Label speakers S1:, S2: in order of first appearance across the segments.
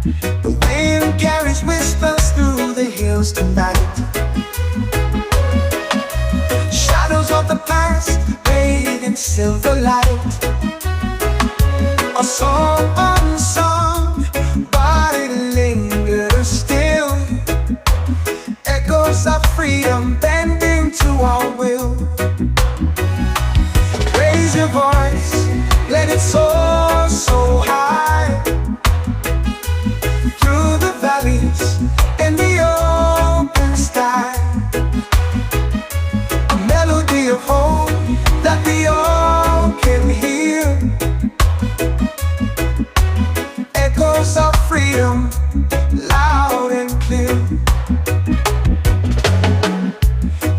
S1: The wind carries whispers through the hills tonight. Shadows of the past bathed in silver light. A song unsung, but it lingers still. Echoes of freedom bending to our will. Raise your voice, let it soar so high. Through the valleys and the open sky. A melody of hope that we all can hear. Echoes of freedom, loud and clear.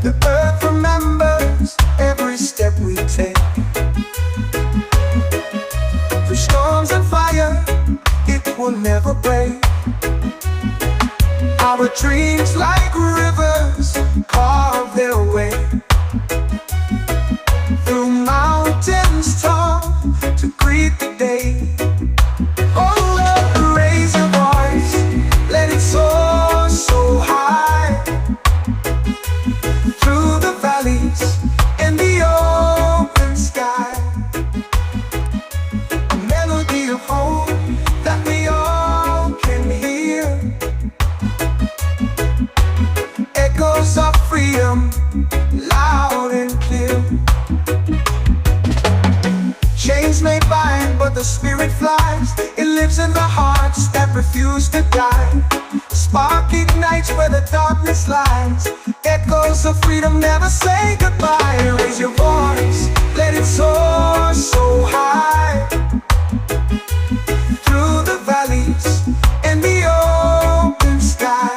S1: The earth remembers every step we take. Through storms and fire, it will never break. Our dreams like rivers carve their way. Through mountains tall to greet the day. Oh Lord, raise your voice, let it soar so high. Through the valleys and the open sky. A melody of hope that we all can hear. Echoes of freedom, loud and clear. Chains may bind, but the spirit flies. It lives in the hearts that refuse to die. The spark ignites where the darkness lies. Echoes of freedom never say goodbye. Raise your voice, let it soar so high. Through the valleys and the open sky.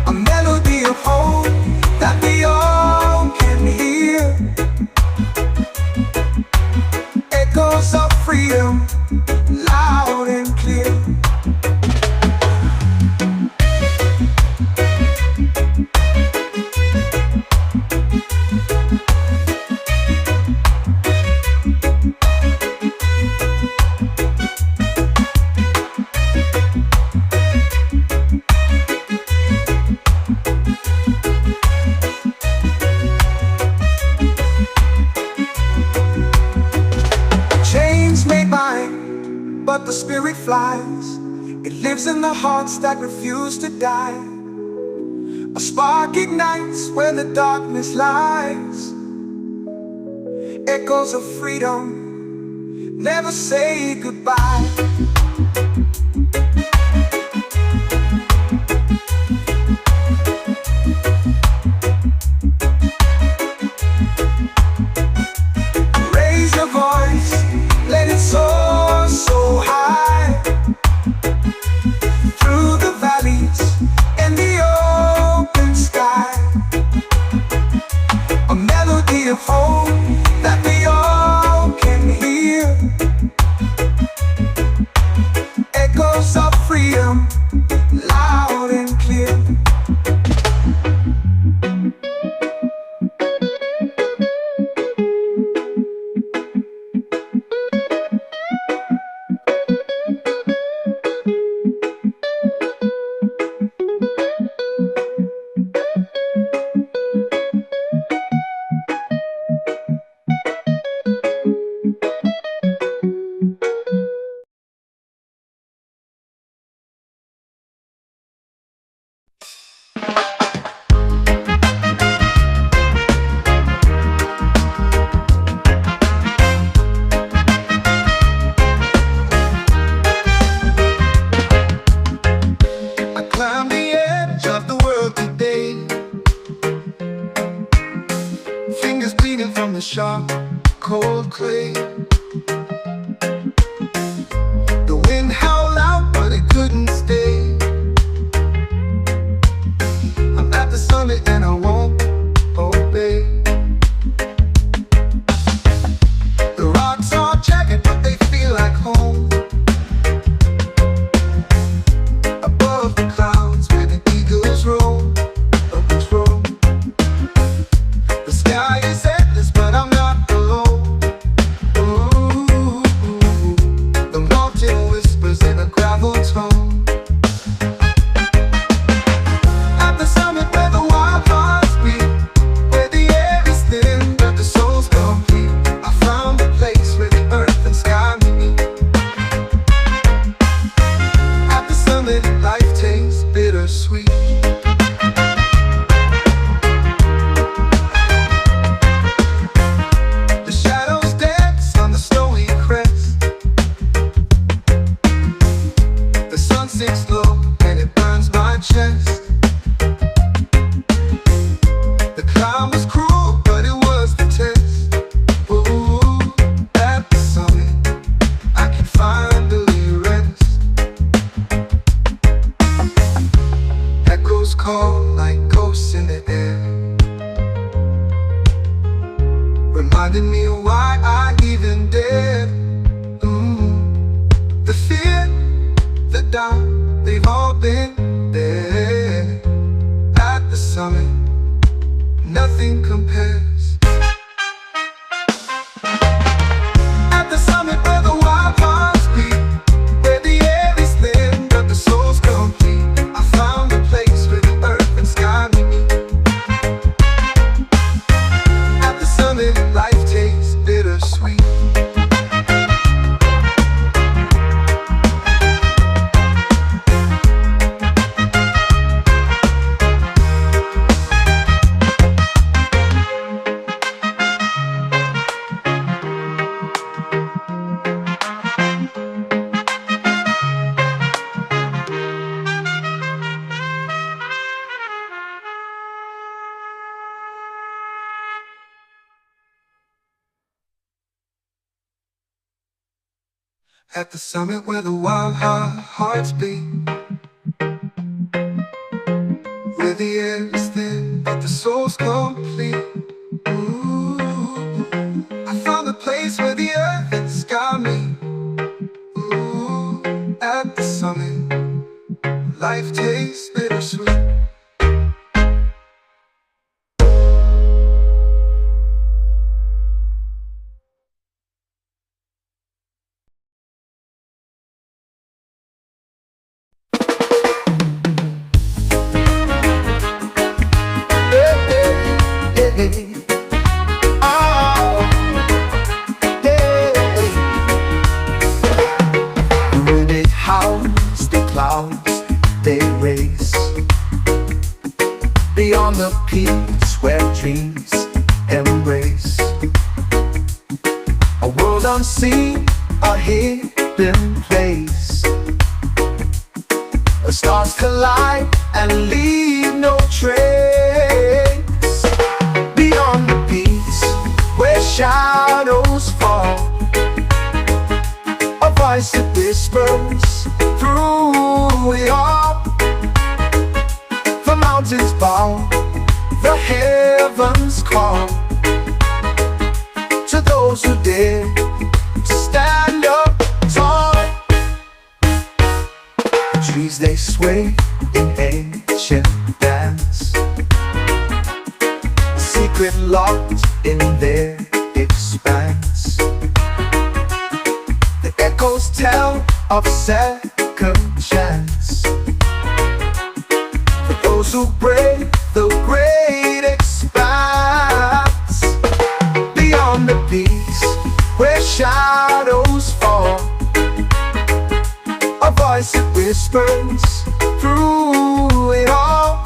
S1: A melody of hope that we all can hear. Echoes of freedom, loud and clear. Chains may bind, but the spirit flies. It lives in the hearts that refuse to die. A spark ignites where the darkness lies. Echoes of freedom never say goodbye. Raise your voice, let it soar so high. Through the valleys and the open sky. A melody of hope that we all can hear. At the summit where the wild hearts beat, where the air is thin but the soul's complete. Ooh, I found the place where the earth and sky meet. Ooh, at the summit, life tastes bittersweet. Beyond the peaks where dreams embrace a world unseen, a hidden place. The stars collide and leave no trace. Beyond the peaks where shadows fall, a voice that whispers through it all. The mountains bow, the heavens call to those who dare to stand up tall. The trees they sway in ancient dance, a secret locked in their expanse. The echoes tell of second chance, those who brave the great expanse. Beyond the peaks where shadows fall, a voice that whispers through it all.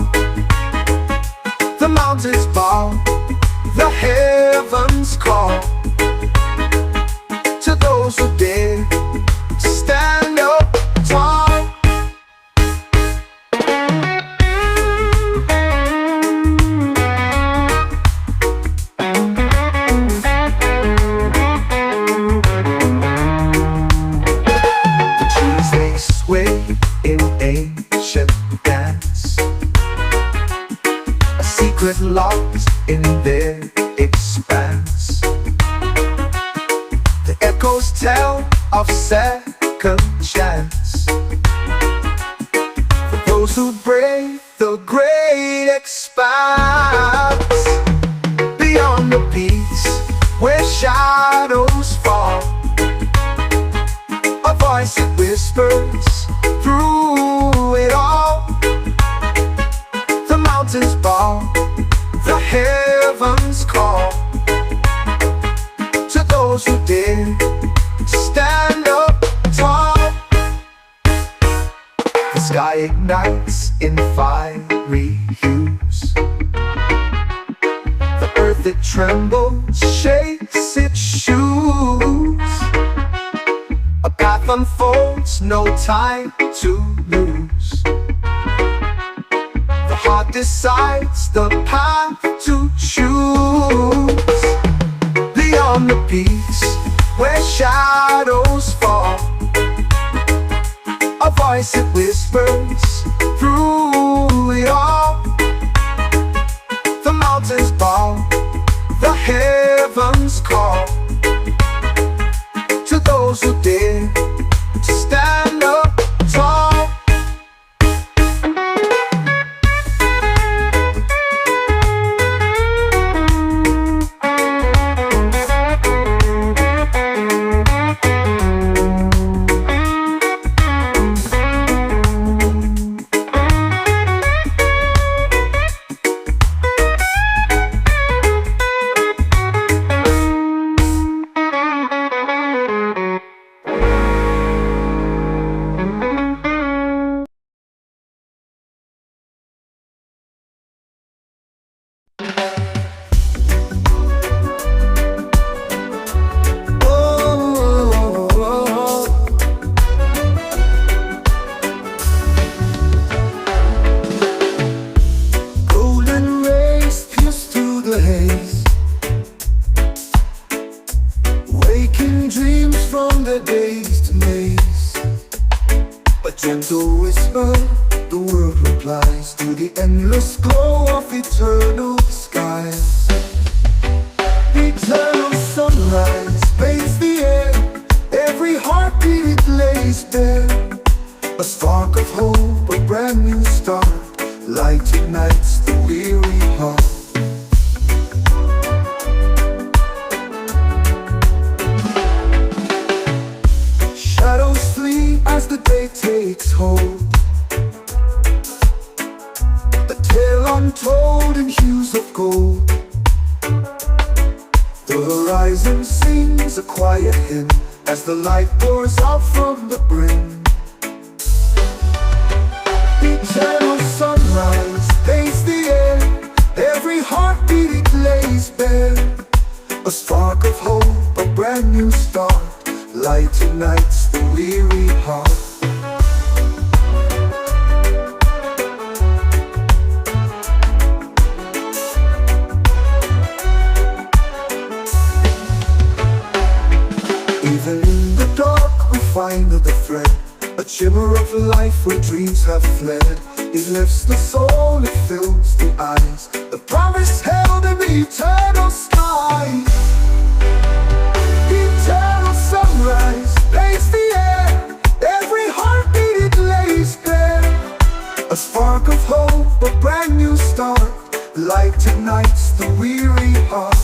S1: The mountains bow, the heavens call to those who dare to stand up tall. In ancient dance, a secret locked in their expanse. The echoes tell of second chance, for those who brave the great expanse. Beyond the peaks where shadows fall, a voice that whispers through it all. The mountains bow, the heavens call to those who dare to stand up tall. The sky ignites in fiery hues, the earth it trembles, shakes its shoes. A path unfolds, no time to lose. The heart decides the path to choose. Beyond the peaks where shadows fall, a voice that whispers through it all. The mountains bow, the heavens call to those who dare to stand up tall. Gentle whisper, the world replies to the endless glow of eternal skies. Eternal sunrise bathes the air, every heartbeat it lays bare. A spark of hope, a brand new start, light ignites the weary heart. Shadows flee as the day takes hold, a tale untold in hues of gold. The horizon sings a quiet hymn as the light pours out from the brim. Eternal sunrise paints the air, every heartbeat it lays bare. A spark of hope, a brand new start, light ignites the weary heart. Even in the dark we find the thread, a shimmer of life where dreams have fled. It lifts the soul, it fills the eyes, the promise held in the eternal skies. Eternal sunrise paints the air, every heartbeat it lays bare. A spark of hope, a brand new start, light ignites the weary heart.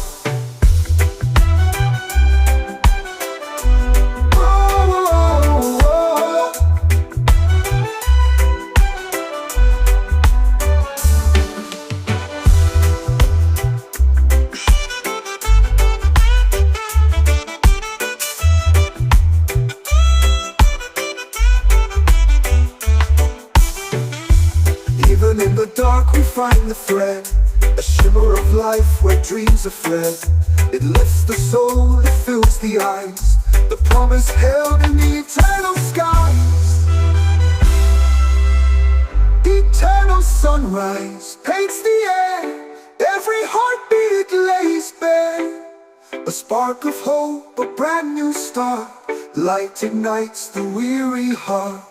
S1: Even in the dark we find the thread, a shimmer of life where dreams are fled. It lifts the soul, it fills the eyes, the promise held in the eternal skies. Eternal sunrise paints the air, every heartbeat it lays bare. A spark of hope, a brand new start, light ignites the weary heart.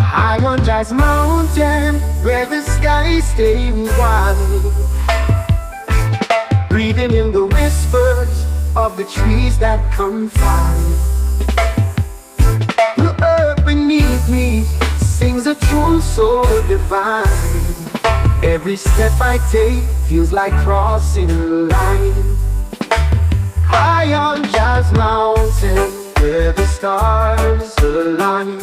S2: High on Jazz Mountain, where the skies stay wide, breathing in the whispers of the trees that confide. The earth beneath me sings a tune so divine. Every step I take feels like crossing a line. High on Jazz Mountain, where the stars align,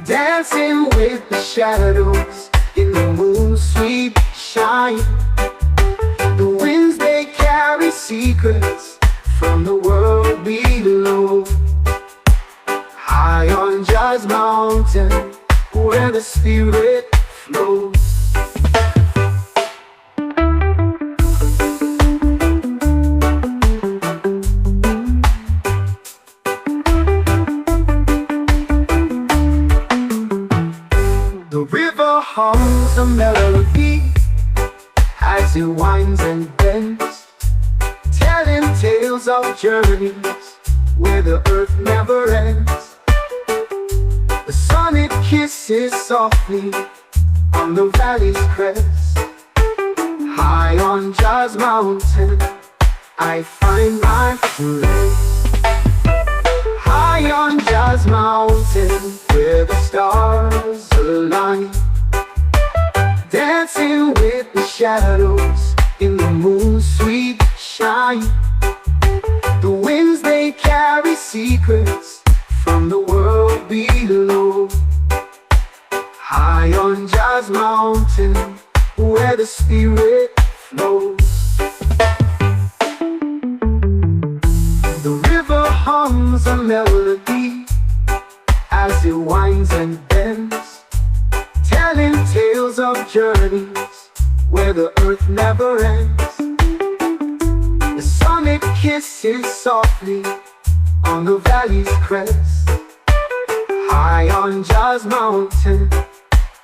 S2: dancing with the shadows in the moon's sweet shine. The winds they carry secrets from the world below. High on Jazz Mountain, where the spirit flows. The river hums a melody as it winds and bends, telling tales of journeys where the earth never ends. The sun it kisses softly on the valley's crest. High on Jazz Mountain, I find my place. High on Jazz Mountain, where the stars align, dancing with the shadows in the moon's sweet shine. The winds they carry secrets from the world below. High on Jazz Mountain, where the spirit flows. The river hums a melody as it winds and bends, telling tales of journeys where the earth never ends. The sun it kisses softly on the valley's crest. High on Jazz Mountain,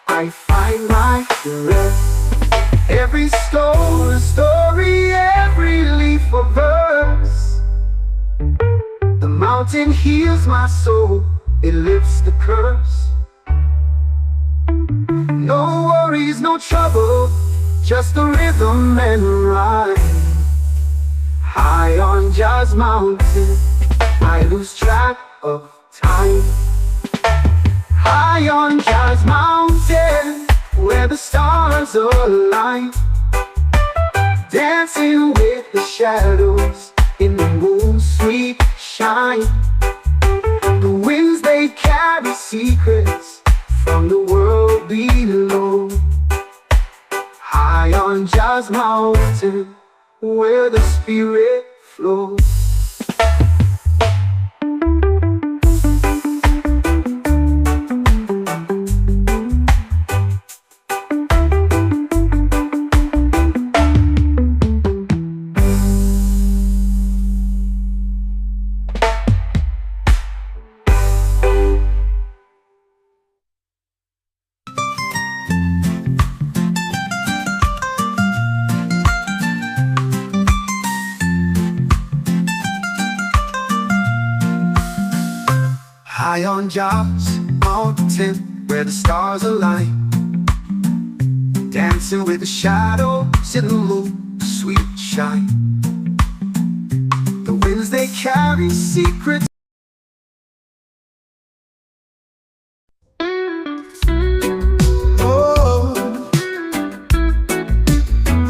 S2: I find my rest. Every stone a story, every leaf a verse. The mountain heals my soul, it lifts the curse. No worries, no trouble, just the rhythm and rhyme. High on Jazz Mountain, I lose track of time. High on Jazz Mountain, where the stars align, dancing with the shadows in the moon's sweet shine. The winds they carry secrets from the world below. High on Jazz Mountain, where the spirit flows. High on Jazz Mountain, where the stars align, dancing with the shadows in the moon's sweet shine. The winds they carry secrets.
S1: Oh,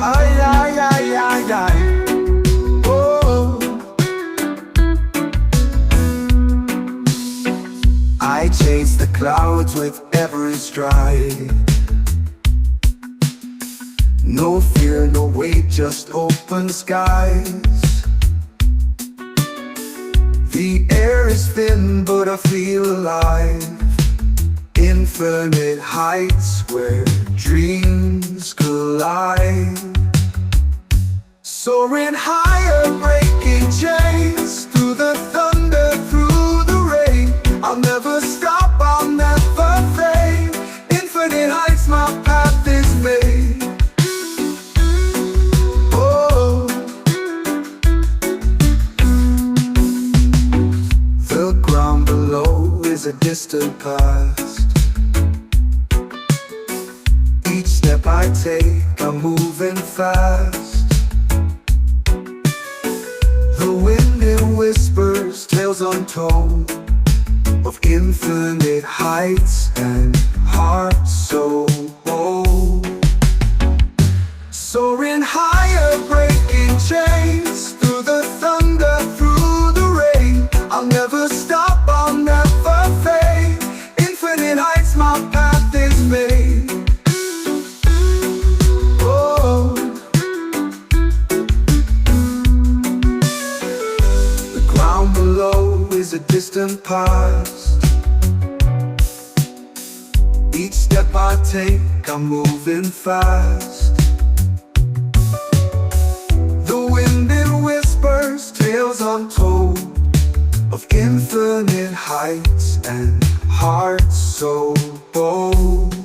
S1: ay, ay, ay, ay, ay. Oh, I chase the clouds with every stride. No fear, no weight, just open skies. The air is thin, but I feel alive. Infinite heights where dreams collide. Soaring higher, breaking chains, through the thunder, through the rain. I'll never stop, I'll never fade. Infinite heights, my path is made. Oh, the ground below is a distant past. Each step I take, I'm moving fast. The wind it whispers, tales untold, of infinite heights and hearts so bold. Soaring higher, breaking chains, through the thunder, through the rain. I'll never stop, I'll never fade. Infinite heights, my path is made. Oh, the ground below is a distant past. Each step I take, I'm moving fast. The wind it whispers, tales untold, of infinite heights and hearts so bold.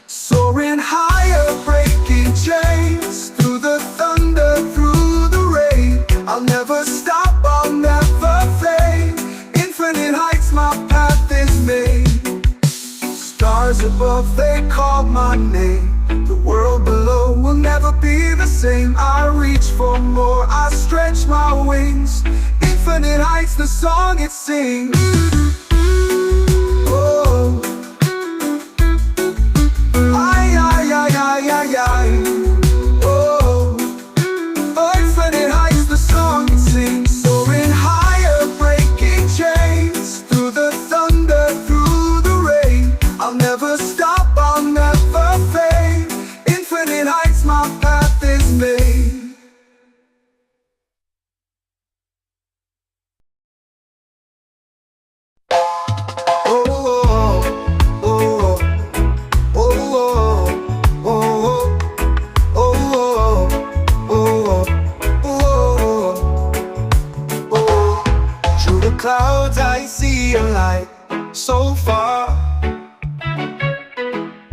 S1: Soaring higher, breaking chains, through the thunder, through the rain. I'll never stop, I'll never fade. Infinite heights, my path is made. Stars above, they call my name. The world below will never be the same. I reach for more, I stretch my wings. Infinite heights, the song it sings. Oh, ay, ay, ay, ay, ay, ay. Oh, infinite heights, the song it sings. Soaring higher, breaking chains, through the thunder, through the rain. I'll never stop, I'll never fade. Infinite heights, my path is made.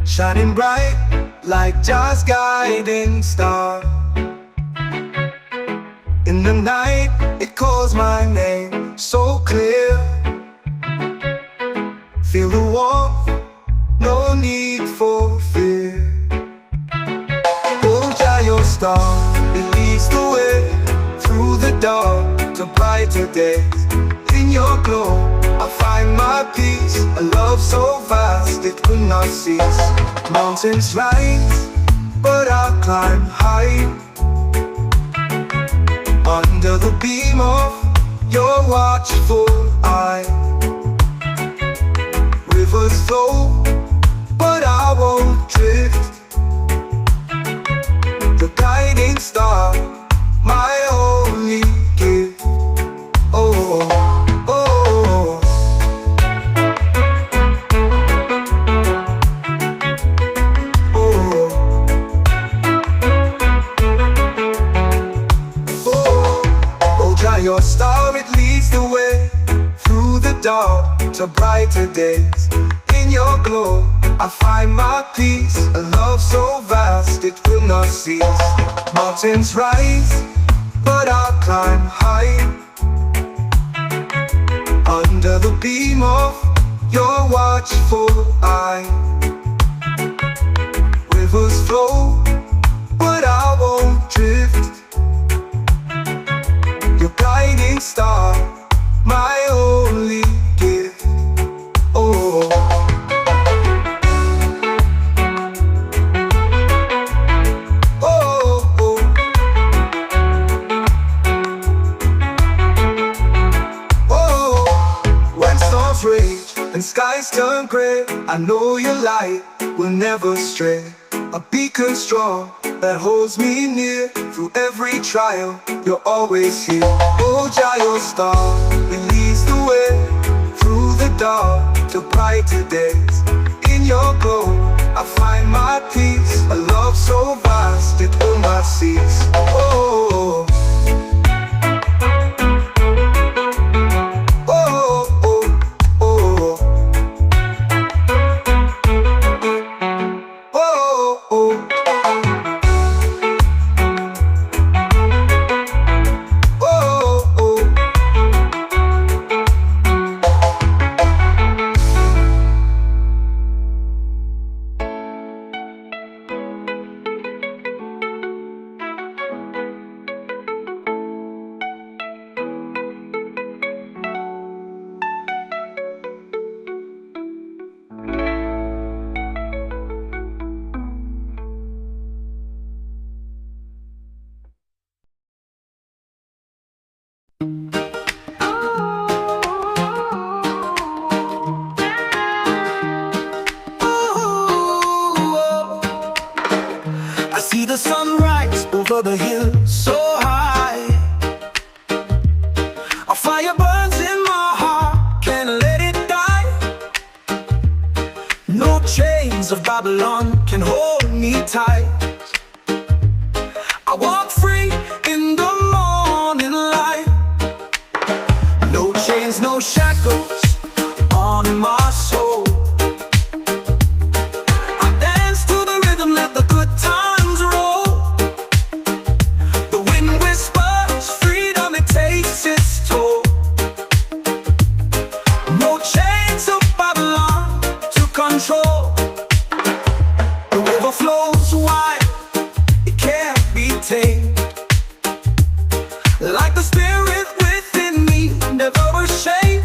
S1: shining bright like Jah's guiding star. In the night, it calls my name so clear. Feel the warmth, no need for fear. Oh, Jah, your star, it leads the way through the dark to brighter days. In your glow, I find my peace, a love so vast it could not cease. Mountains rise, but I'll climb high, under the beam of your watchful eye. Rivers flow, but I won't drift. The guiding star, my only gift. Oh, oh, oh. Your star, it leads the way through the dark to brighter days. In your glow, I find my peace, a love so vast it will not cease. Mountains rise, but I'll climb high, under the beam of your watchful eye. Rivers flow, but I won't drift. Your guiding star, my only gift. Oh, oh, oh. Oh, when storms rage and skies turn gray, I know your light will never stray. A beacon strong that holds me near through every trial. You're always here. Oh, Jah, your star, it leads the way through the dark to brighter days. In your glow, I find my peace, a love so vast it will not cease. Oh, oh, oh, oh, oh, oh. I see the sunrise over the hill so high. A fire burns in my heart, can't let it die. No chains of Babylon can hold me tight. I walk free in the morning light. No chains, no shackles on my soul. I dance to the rhythm, let the good times roll. The wind whispers freedom, it takes its toll. No chains of Babylon to control. The river flows wide, it can't be tamed. Like the spirit within me, never ashamed.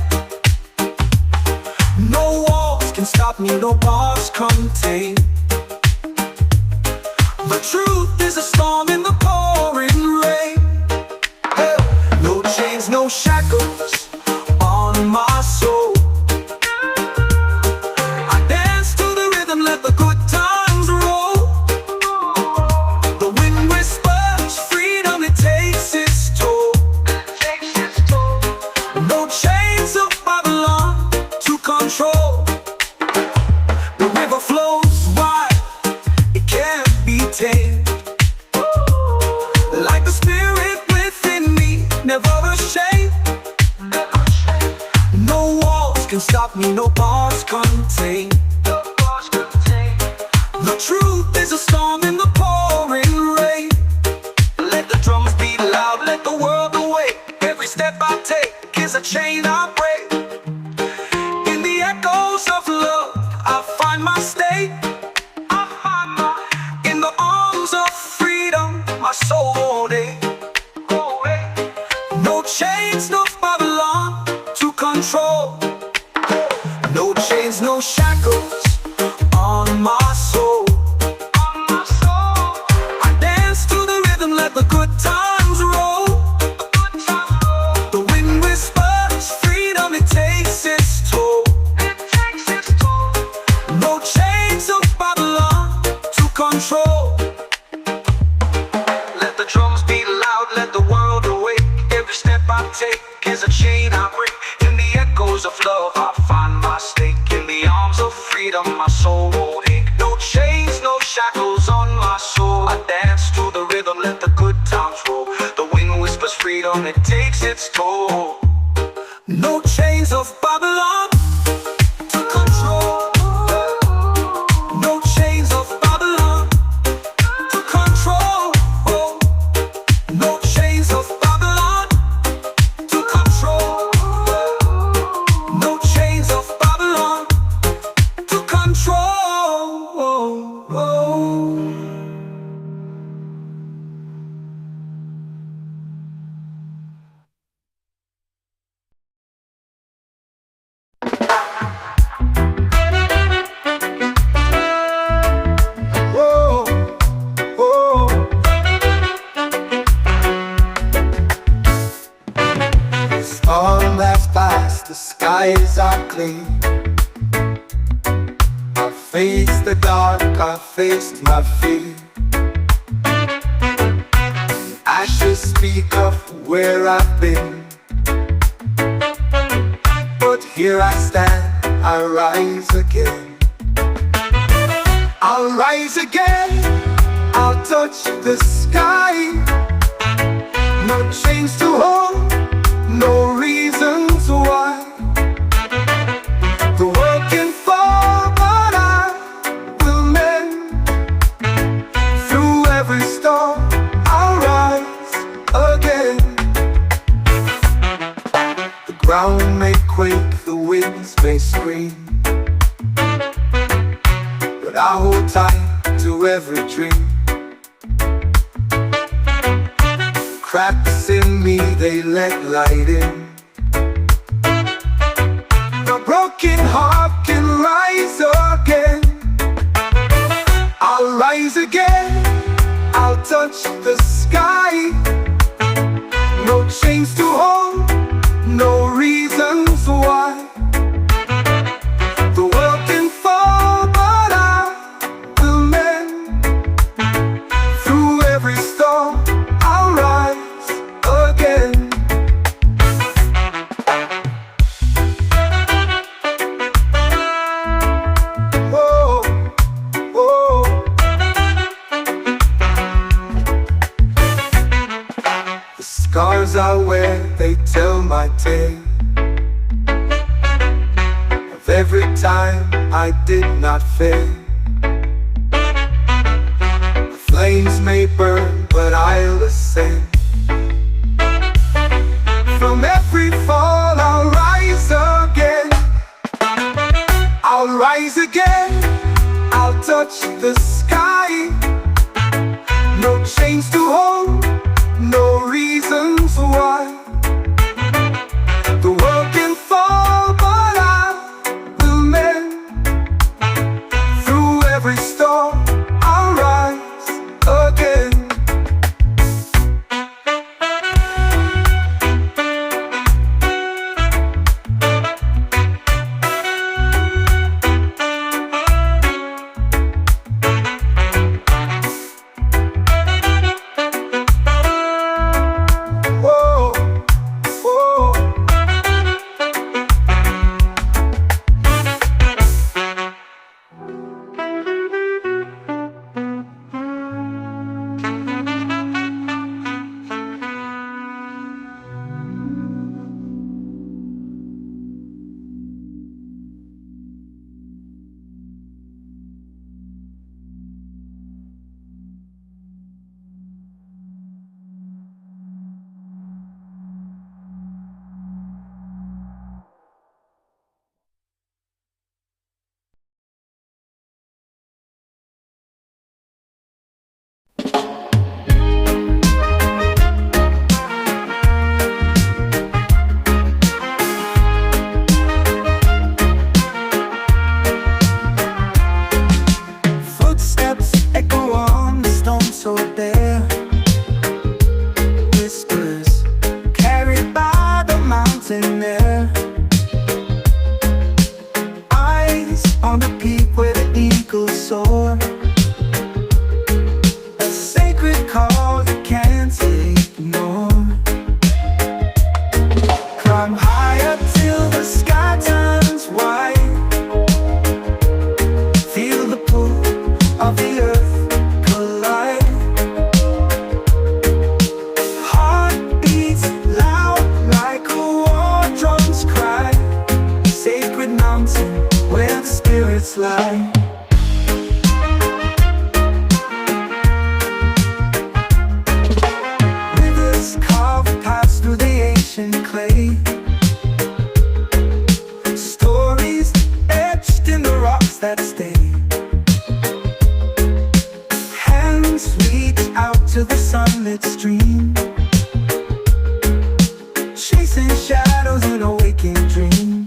S1: No walls can stop me, no bars contain. The truth is a storm in the pouring rain. Hey. No chains, no shackles on my soul. I dance to the rhythm, let the good times roll. The wind whispers freedom, it takes its toll. No chains of Babylon to control. The river flows wide, it can't be tamed. Like the spirit within me, never ashamed. No walls can stop me, no bars contain. The truth is a storm in the pouring rain. Let the drums beat loud, let the world awake. Every step I take is a chain I break. In the echoes of love, I find my state. In the arms of freedom, my soul won't ache. No chains, no Babylon to control. No chains, no shackles on my soul. I dance to the rhythm, let the good times roll. The wind whispers freedom, it takes its toll. No chains of Babylon to control. Let the drums beat loud, let the world awake. Every step I take is a chain I break. In the echoes of love, I find my stake. In the arms of freedom, my soul won't ache. No chains, no shackles on my soul. I dance to the rhythm, let the good times roll. The wind whispers freedom, it takes its toll. No chains of Babylon to control. No chains of Babylon to control. No chains of Babylon to control. No chains of Babylon to control. Whoa, whoa. Storm has passed, the skies are clean. I faced the dark, I faced my fear. Ashes speak of where I've been, but here I stand, I rise again. I'll rise again, I'll touch the sky. No chains to hold, no reasons why. The world can fall, but I will mend. Through every storm, I'll rise again. The ground may quake, the winds may scream, but I hold tight to every dream. Cracks in me, they let light in. The broken heart can rise again. I'll rise again, I'll touch the sky. No chains to hold, no reasons why. The world can fall, but I will mend. Through every storm, I'll rise again. Whoa, whoa. The scars I wear, they tell my tale of every time I did not fail. The flames may burn, but I'll ascend. From every fall, I'll rise again. I'll rise again, I'll touch the sky. No chains to hold, no reasons why. The world can fall, but I will mend. Through every storm, I'll rise again. Whoa. to the sunlit stream, chasing shadows in a waking dream.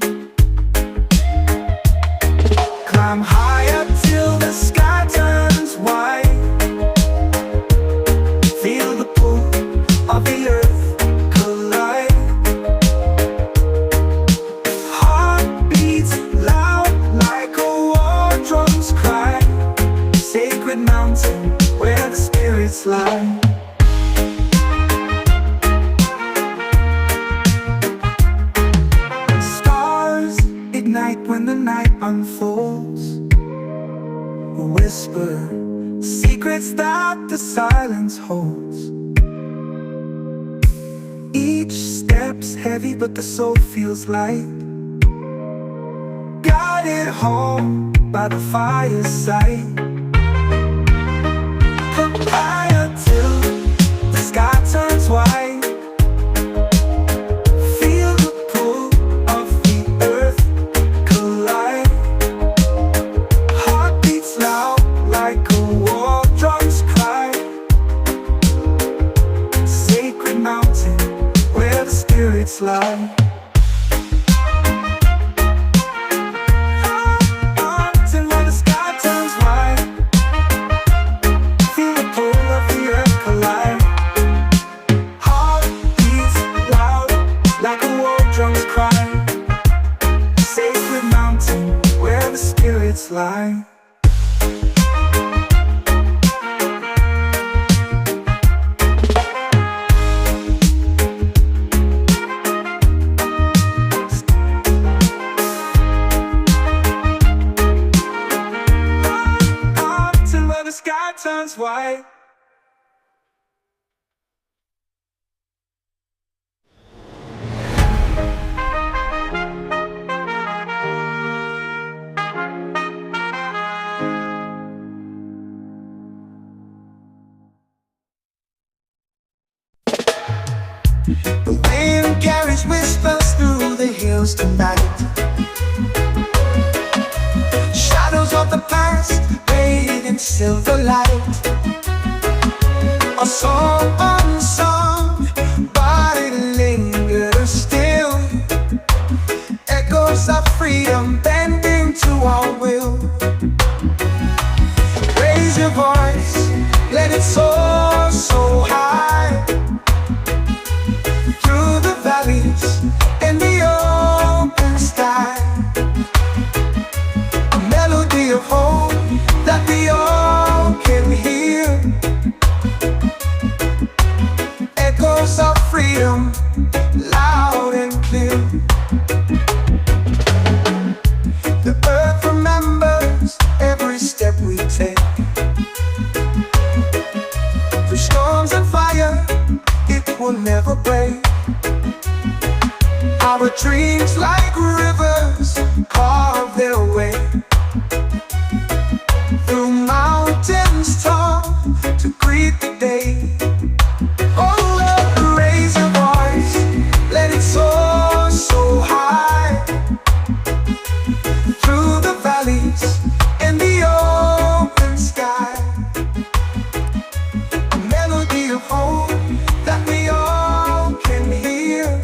S1: Climb higher till the sky turns white. Feel the pull of the earth collide. Heart beats loud like a war drum's cry. Sacred mountain where the spirits lie. Stars ignite when the night unfolds. A whisper, secrets that the silence holds. Each step's heavy but the soul feels light. Guided home by the fireside. Higher till the sky turns white. Feel the pull of the earth collide. Heart beats loud like a war drum's cry. Sacred mountain where the spirits lie. Till when the sky turns white. Feel the pull of the earth collide. Heart beats loud like a war drum's cry. Sacred mountain where the spirits lie. Till when the sky turns white. The wind carries whispers through the hills tonight. Shadows of the past bathed in silver light. A song unsung, but it lingers still. Echoes of freedom bending to our will. Raise your voice, let it soar so high. Through the valleys and the open sky. A melody of hope that we all can hear. Echoes of freedom, loud and clear. The earth remembers every step we take. Through storms and fire, it will never break. Our dreams like rivers carve their way. Through mountains tall to greet the day. Oh, raise your voice, let it soar so high. Through the valleys and the open sky. A melody of hope that we all can hear.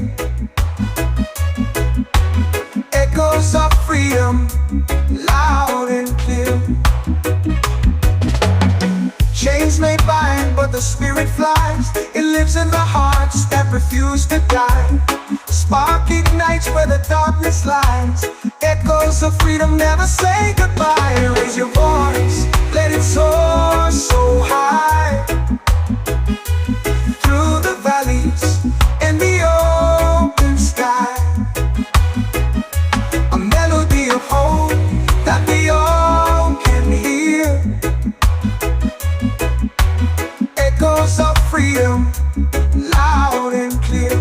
S1: Echoes of freedom, loud and clear. Chains may bind, but the spirit flies. It lives in the hearts that refuse to die. Spark ignites where the darkness lies. Echoes of freedom never say goodbye. Raise your voice, let it soar so high. Through the valleys and the open sky. A melody of hope that we all can hear. Echoes of freedom, loud and clear.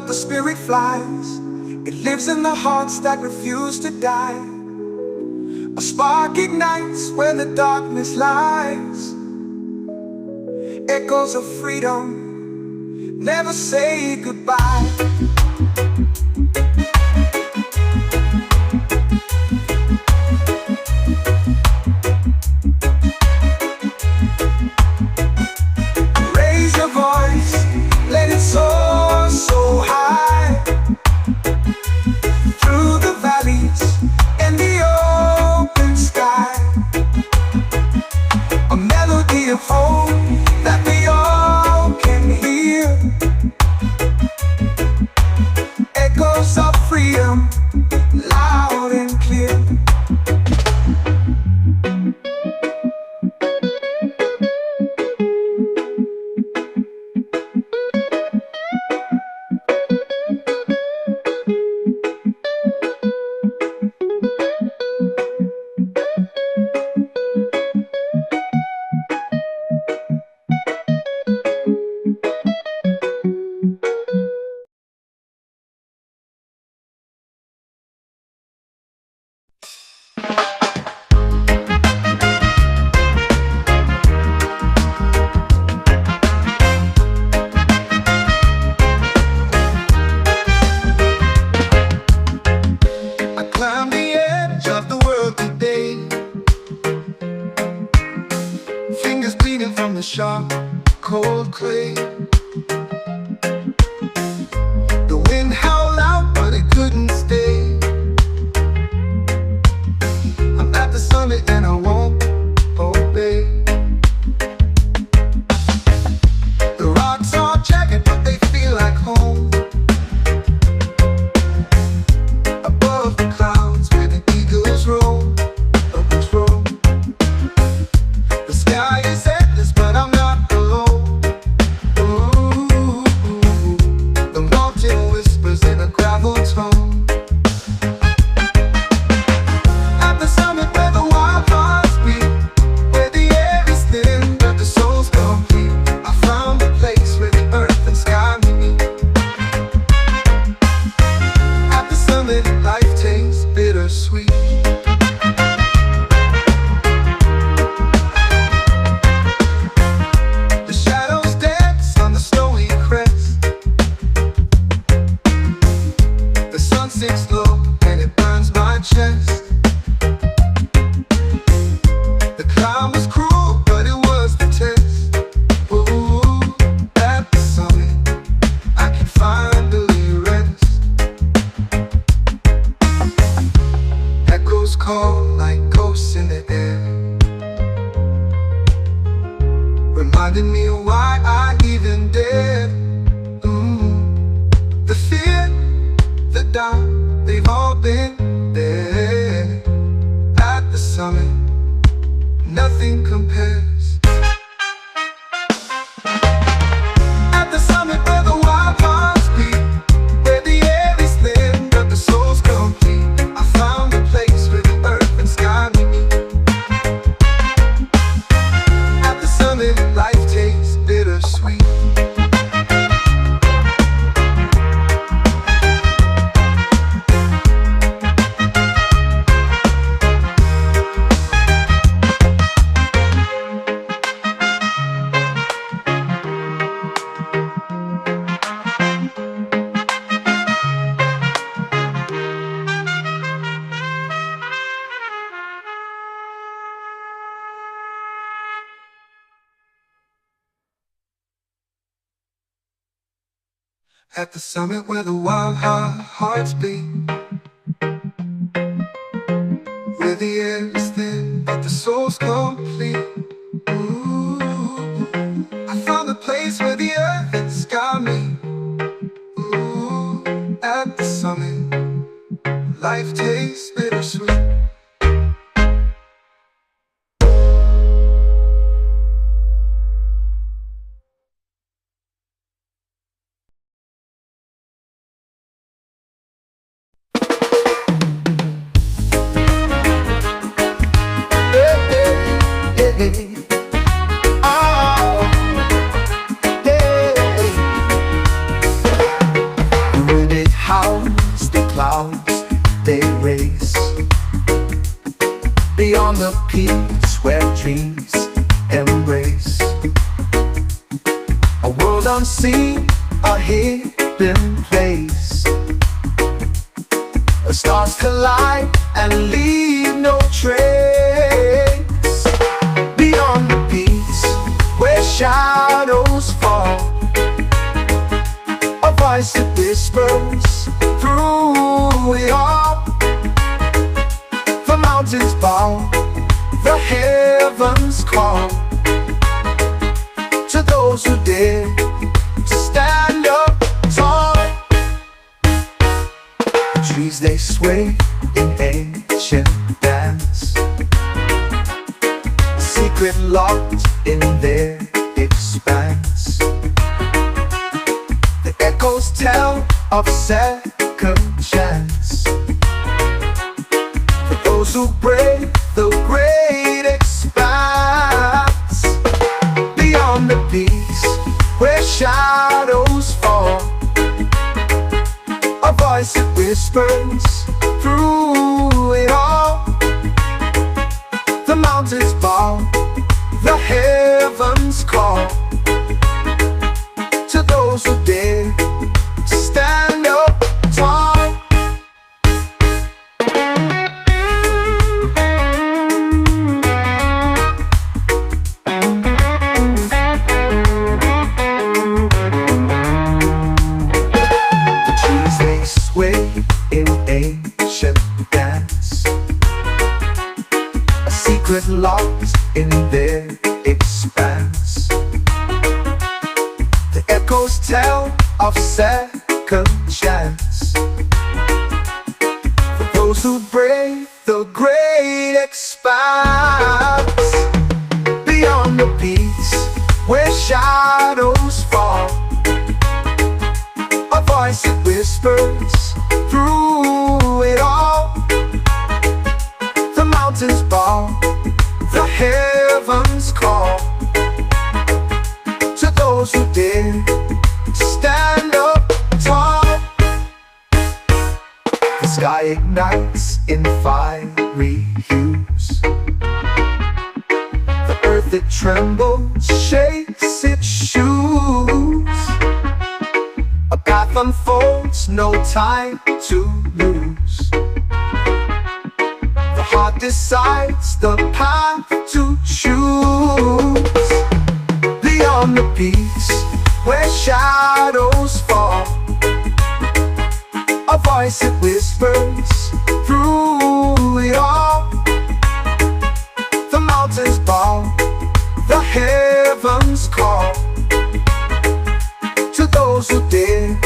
S1: the spirit flies. It lives in the hearts that refuse to die. A spark ignites where the darkness lies. Echoes of freedom never say goodbye. Raise your voice, let it soar so high, through the valleys and the open sky. A melody of hope that we all can hear. Echoes of freedom, loud and clear. Sharp, cold clay. The wind howled out, but it couldn't stay. I'm at the summit and I won't obey. The rocks are jagged, but they feel like home. Above the clouds where the eagles roam. The sky is endless, but I'm not alone. Ooh, the mountain whispers in a gravel tone. At the summit where the wild hearts beat, where the air is thin but the soul's complete, I found a place where the earth and sky meet. At the summit, life tastes bittersweet. Sinks low and it burns my chest. The climb was cruel, but it was the test. Ooh, at the summit, I can finally rest. Echoes call like ghosts in the air, reminding me of why I even dared. The fear, the doubt, they've all been there. At the summit, nothing compares. At the summit where the wild hearts beat, where the air is thin but the soul's complete, I found a place where the earth and sky meet. At the summit, life tastes bittersweet. At the summit where the wild hearts beat, where the air is thin but the soul's complete. Ooh, I found a place where the earth and sky meet. Ooh, at the summit, life tastes bittersweet. unseen, a hidden place. The stars collide and leave no trace. Beyond the peaks where shadows fall, a voice that whispers through it all. The mountains bow, the heavens call to those who dare to stand up tall. The trees they sway in ancient dance, a secret locked in their expanse. The echoes tell of second chance for those who brave the great expanse. Beyond the peaks where shadows fall, a voice that whispers through it all. The mountains bow, the heavens call to those who dare to stand up tall. In ancient dance, a secret locked in their expanse. The echoes tell of second chance for those who brave the great expanse. Beyond the peaks where shadows fall, a voice that whispers through it all. The mountains bow, the heavens call to those who dare to stand up tall. The sky ignites in fiery hues, the earth it trembles, shakes its shoes. A path unfolds, no time to lose. The heart decides the path to choose. Beyond the peaks where shadows fall, a voice that whispers through it all. The mountains bow, the heavens call to those who dare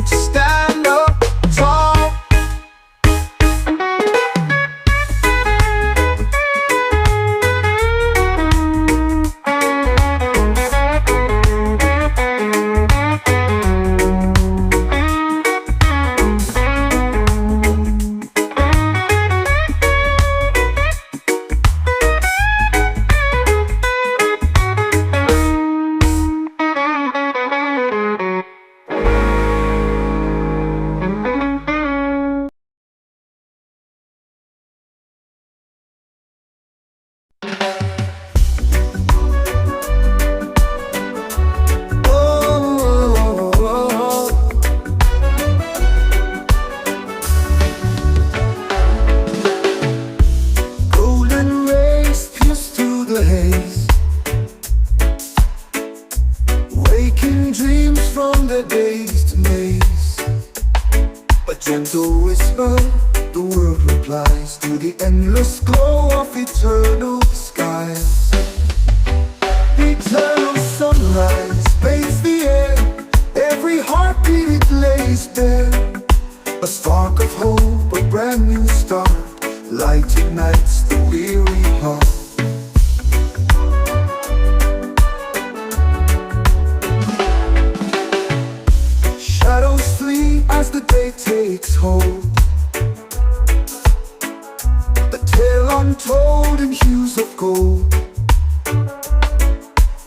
S1: to stand up tall. Gentle whisper, the world replies to the endless glow of eternal skies. Eternal sunrise bathes the air, every heartbeat it lays bare. A spark of hope, a brand new start, light ignites the weary heart. Shadows flee as the day takes hold, the tale untold in hues of gold.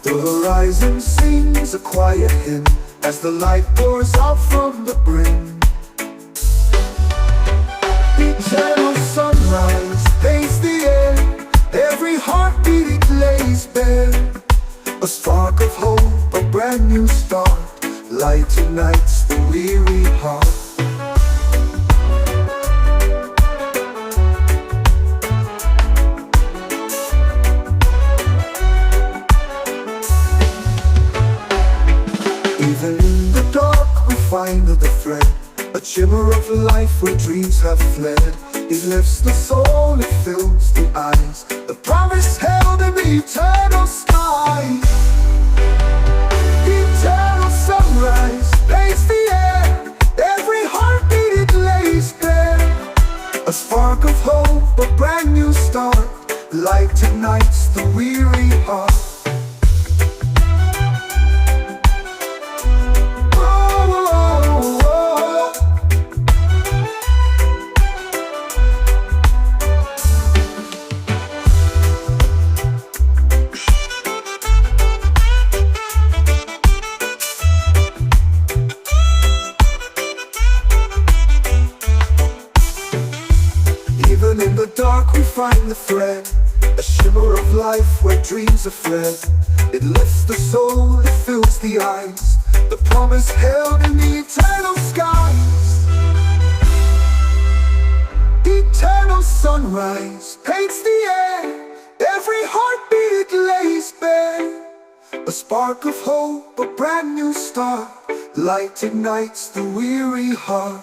S1: The horizon sings a quiet hymn as the light pours out from the brim. Eternal sunrise bathes the air, every heartbeat it lays bare. A spark of hope, a brand new start, light ignites the weary heart. Even in the dark we find the thread, a shimmer of life where dreams have fled. It lifts the soul, it fills the eyes, the promise held in the eternal sky. Eternal sunrise, paints the air, every heartbeat it lays bare. A spark of hope, a brand new start, light ignites the weary heart. Even in the dark we find the thread, a shimmer of life where dreams are fled. It lifts the soul, it fills the eyes, the promise held in the eternal skies. Eternal sunrise paints the air, every heartbeat it lays bare. A spark of hope, a brand new start, light ignites the weary heart.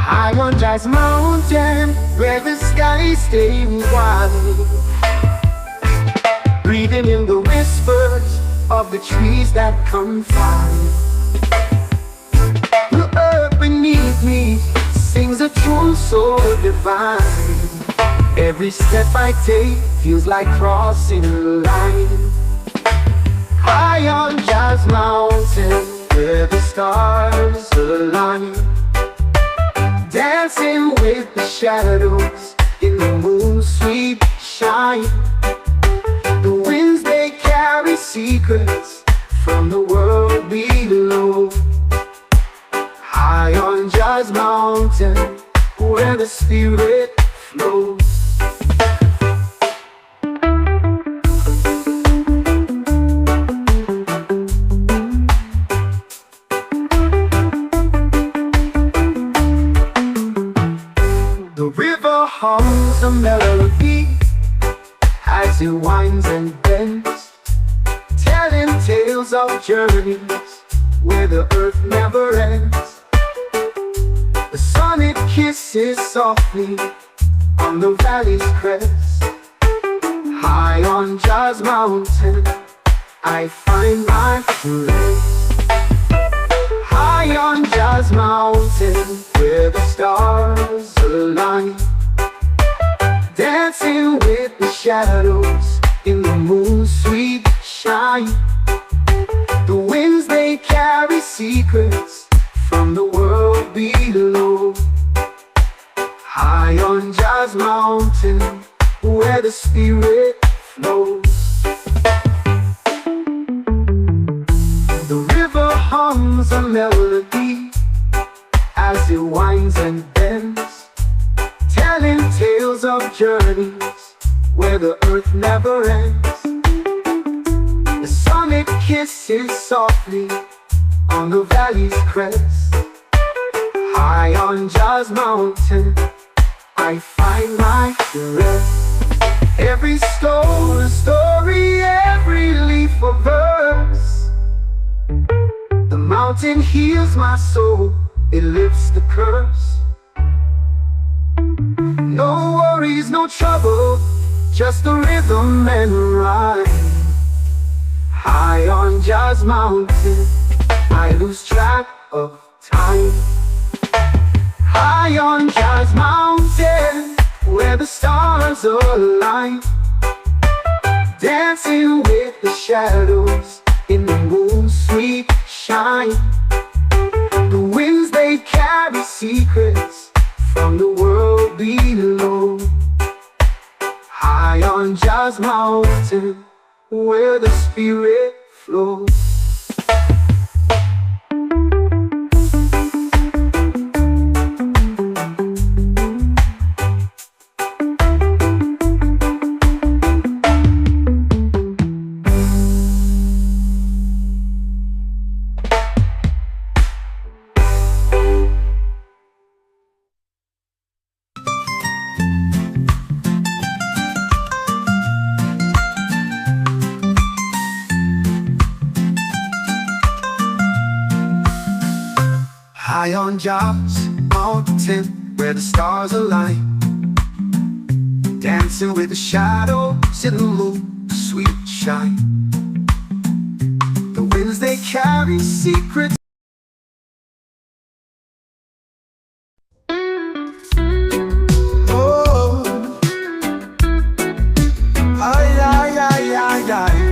S2: I'm on Jazz Mountain, where the sky stays wide, breathing in the whispers of the trees that confide. The earth beneath me sings a tune so divine. Every step I take feels like crossing a line. High on Jazz Mountain, where the stars align, dancing with the shadows in the moon's sweet shine. The winds they carry secrets from the world below. High on Jazz Mountain, where the spirit flows. The river hums a melody as it winds and bends, telling tales of journeys where the earth never ends. The sun it kisses softly on the valley's crest. High on Jazz Mountain, I find my rest. High on Jazz Mountain, where the stars align, dancing with the shadows in the moon's sweet shine. The winds they carry secrets from the world below. High on Jazz Mountain, where the spirit flows. The river hums a melody as it winds and bends, telling tales of journeys where the earth never ends. The sun it kisses softly on the valley's crest. High on Jazz Mountain, I find my rest. Every stone a story, every leaf a verse. The mountain heals my soul, it lifts the curse. No worries, no trouble, just the rhythm and rhyme. High on Jazz Mountain, I lose track of time. High on Jazz Mountain, where the stars align, dancing with the shadows in the moon's sweet shine. spirit flows.
S1: High on Jobs Mountain, where the stars align, dancing with the shadows in the moon, sweet shine. The winds they carry secrets. Oh, ay, ay, ay, ay, ay.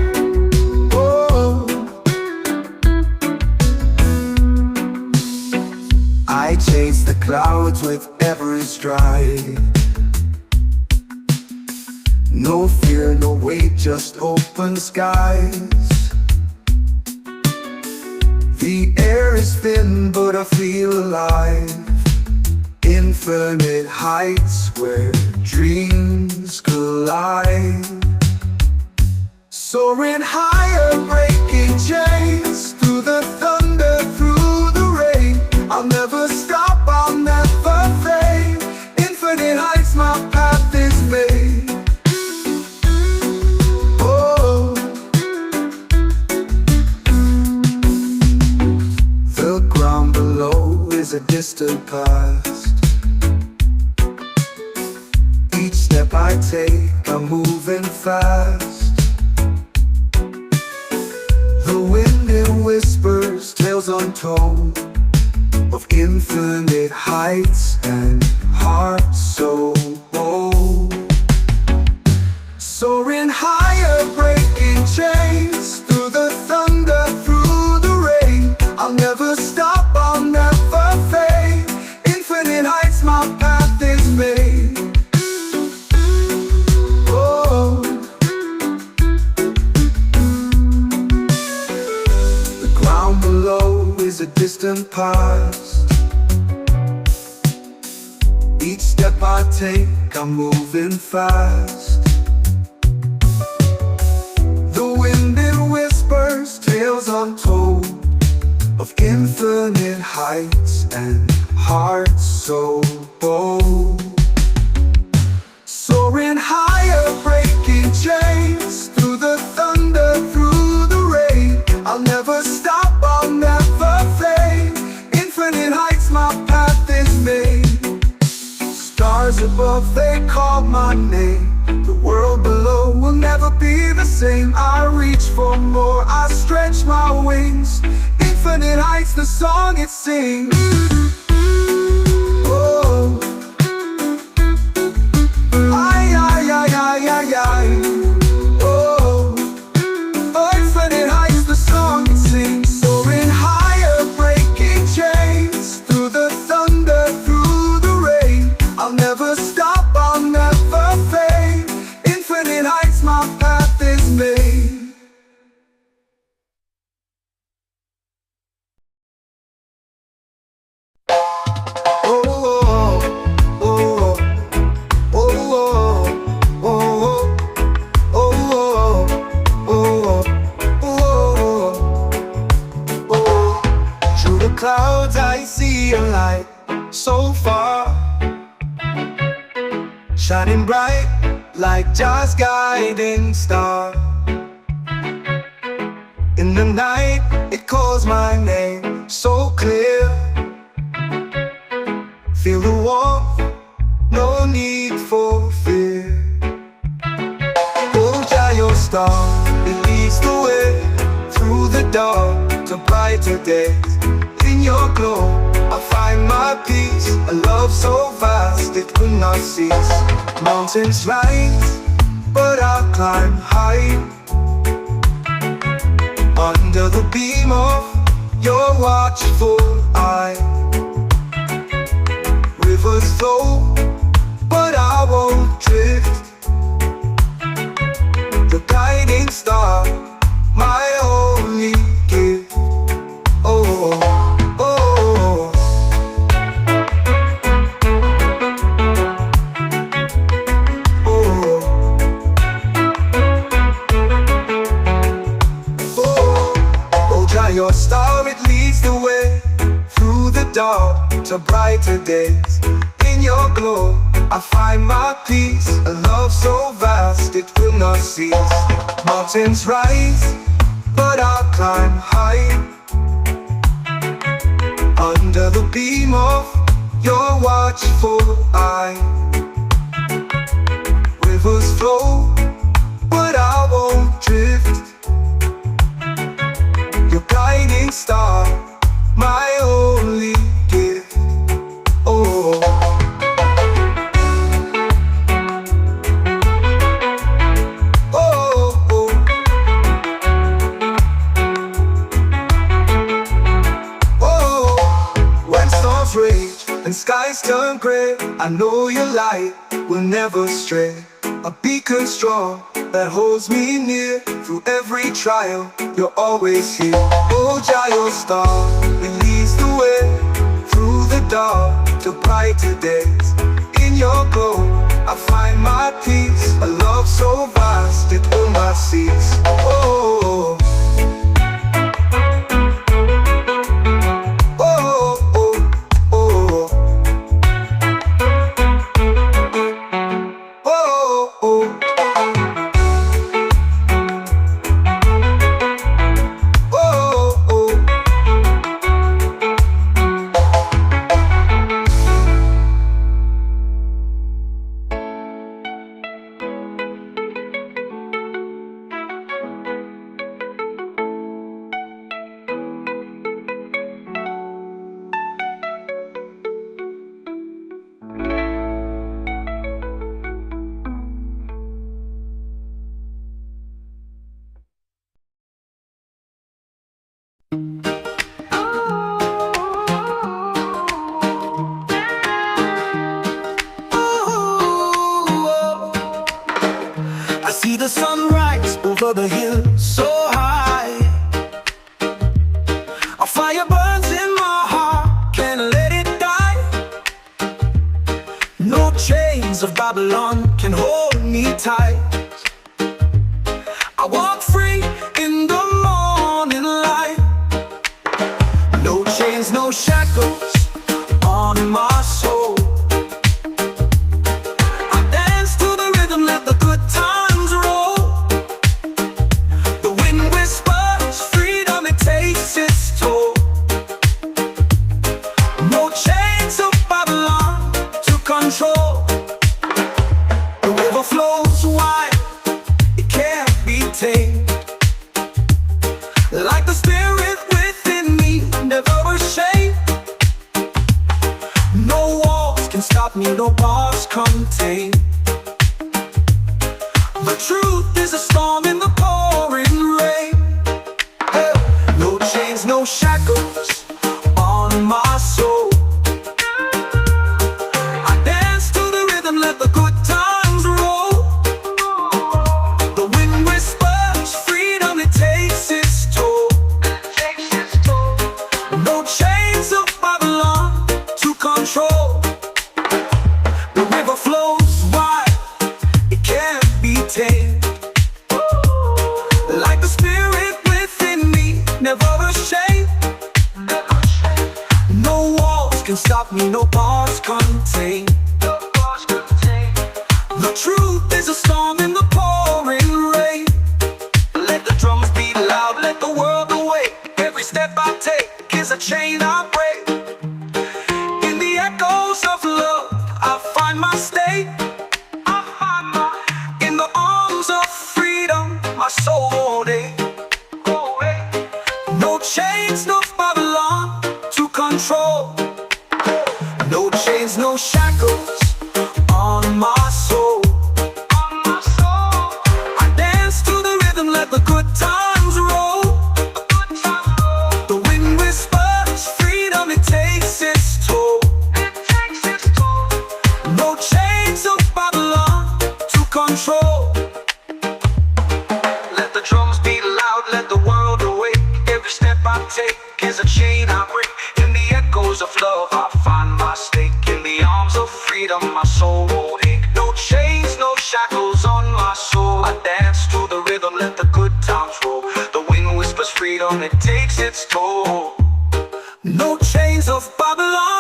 S1: I chase the clouds with every stride. No fear, no weight, just open skies. The air is thin, but I feel alive. Infinite heights where dreams collide. Soaring higher, breaking chains, through the thunder, through the rain. I'll never stop, I'll never fade. Infinite heights, my path is made. Oh, the ground below is a distant past. Each step I take, I'm moving fast. The wind it whispers, tales untold, of infinite heights and hearts so bold. Soaring higher, breaking chains, through the thunder, through the rain. I'll never stop, I'll never fade. Infinite heights, my path is made. Oh, the ground below is a distant past. Each step I take, I'm moving fast. The wind it whispers, tales untold, of infinite heights and hearts so bold. Soaring higher, breaking chains, through the thunder, through the rain. I'll never stop, I'll never fade. Infinite heights, my path is made. Stars above, they call my name. The world below will never be the same. I reach for more, I stretch my wings. Infinite heights, the song it sings. Oh, ay, ay, ay, ay, ay, ay. Oh, infinite heights, the song it sings. Soaring higher, breaking chains, through the thunder, through the rain. I'll never stop, I'll never fade. Infinite heights, my path is made. Clouds I see a light so far, shining bright like Jah's guiding star. In the night it calls my name so clear. Feel the warmth, no need for fear. Oh Jah, your star, it leads the way through the dark to brighter days. In your glow, I find my peace. A love so vast it will not cease. Mountains rise, but I'll climb high. Under the beam of your watchful eye. Rivers flow, but I won't drift. The guiding star, my star to brighter days. In your glow, I find my peace. A love so vast, it will not cease. Mountains rise, but I'll climb high. Under the beam of your watchful eye. Rivers flow, but I won't drift. Your guiding star, my only gift. Oh, oh, oh. Oh, when storms rage and skies turn gray, I know your light will never stray. A beacon strong that holds me near. Through every trial, you're always here. Oh, Jayo star, it leads the way through the dark to brighter days. In your glow, I find my peace. A love so vast, it will not cease. Oh, oh, oh, oh, oh, oh. I see the sunrise over the hill so high. A fire burns in my heart, can't let it die. No chains of Babylon can hold me tight. I walk free in the morning light. No chains, no shackles on my soul. I dance to the rhythm, let the good times roll. The wind whispers freedom, it takes its toll. No chains of Babylon to control. The river flows wide, it can't be tamed. Like the spirit within me, never ashamed. No walls can stop me, no bars contain. The truth is a storm in the pouring rain. Hey. No chains, no shackles on my soul. I dance to the rhythm, let the good times roll. The wind whispers freedom, it takes its toll. No chains of Babylon to control. The river flows wide, it can't be tamed. Like the spirit within me, never ashamed. No walls can stop me, no bars contain. The truth is a storm in the pouring rain. Let the drums beat loud, let the world awake. Every step I take is a chain I break. In the echoes of love, I find my state. In the arms of freedom, my soul won't ache. No chains, no Babylon to control. No chains, no shackles on my soul. I dance to the rhythm, let the good times roll. The wind whispers freedom, it takes its toll. No chains of Babylon to control. Let the drums beat loud, let the world awake. Every step I take is a chain I break. In the echoes of love, I find my stake. In the arms of freedom, my soul won't ache. No chains, no shackles on my soul. I dance to the rhythm, let the good times roll. The wind whispers freedom, it takes its toll. No chains of Babylon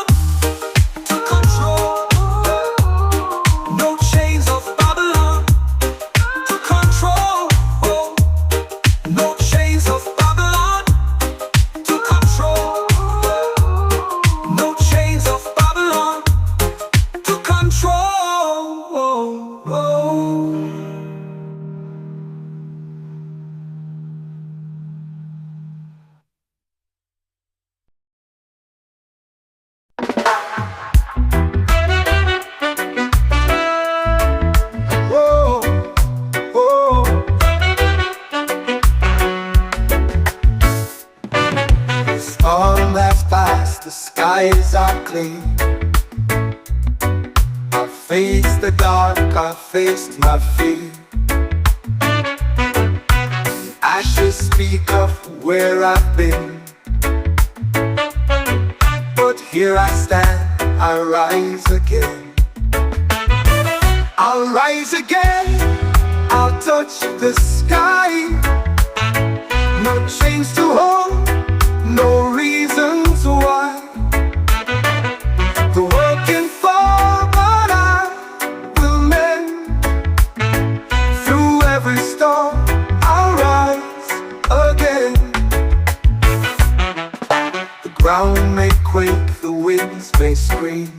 S1: eyes are clean. I faced the dark, I faced my fear. Ashes speak of where I've been, but here I stand, I rise again. I'll rise again, I'll touch the sky. No chains to hold, no reasons why. The world can fall, but I will mend. Through every storm, I'll rise again. The ground may quake, the winds may scream,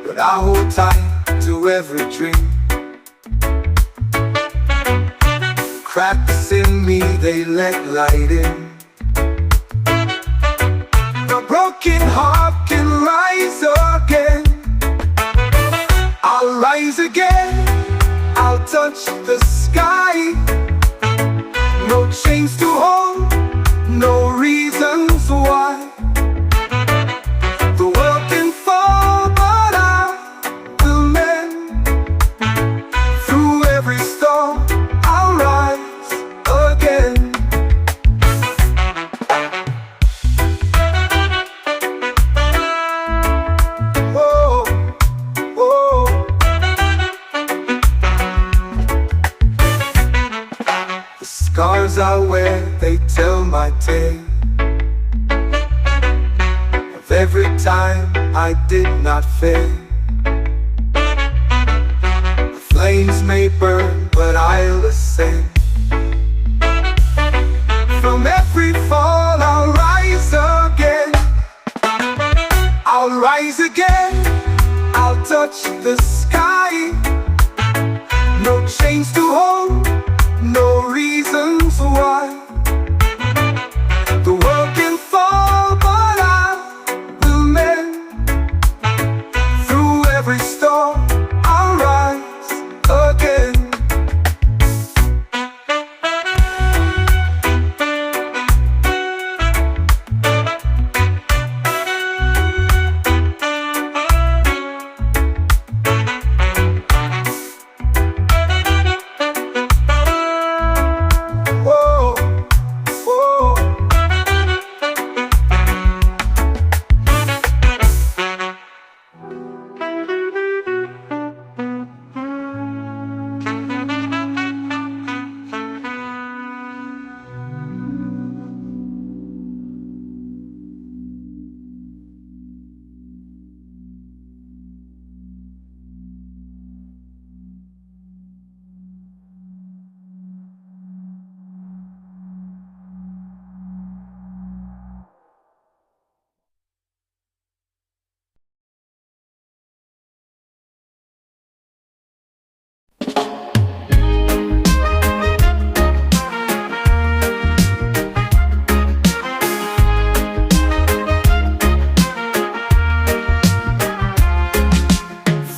S1: but I hold tight to every dream. Cracks in me, they let light in. The broken heart can rise again. I'll rise again, I'll touch the sky. No chains to hold, no reasons why. The world can fall, but I will mend. Through every storm, I'll rise again. Oh, oh. The scars I wear, they tell my tale of every time I did not fail. The flames may burn, but I'll ascend. From every fall, I'll rise again. I'll rise again, I'll touch the sky. No chains to hold, no reasons why. The world can fall, but I will mend. Through every storm, I'll rise again. Whoa, whoa.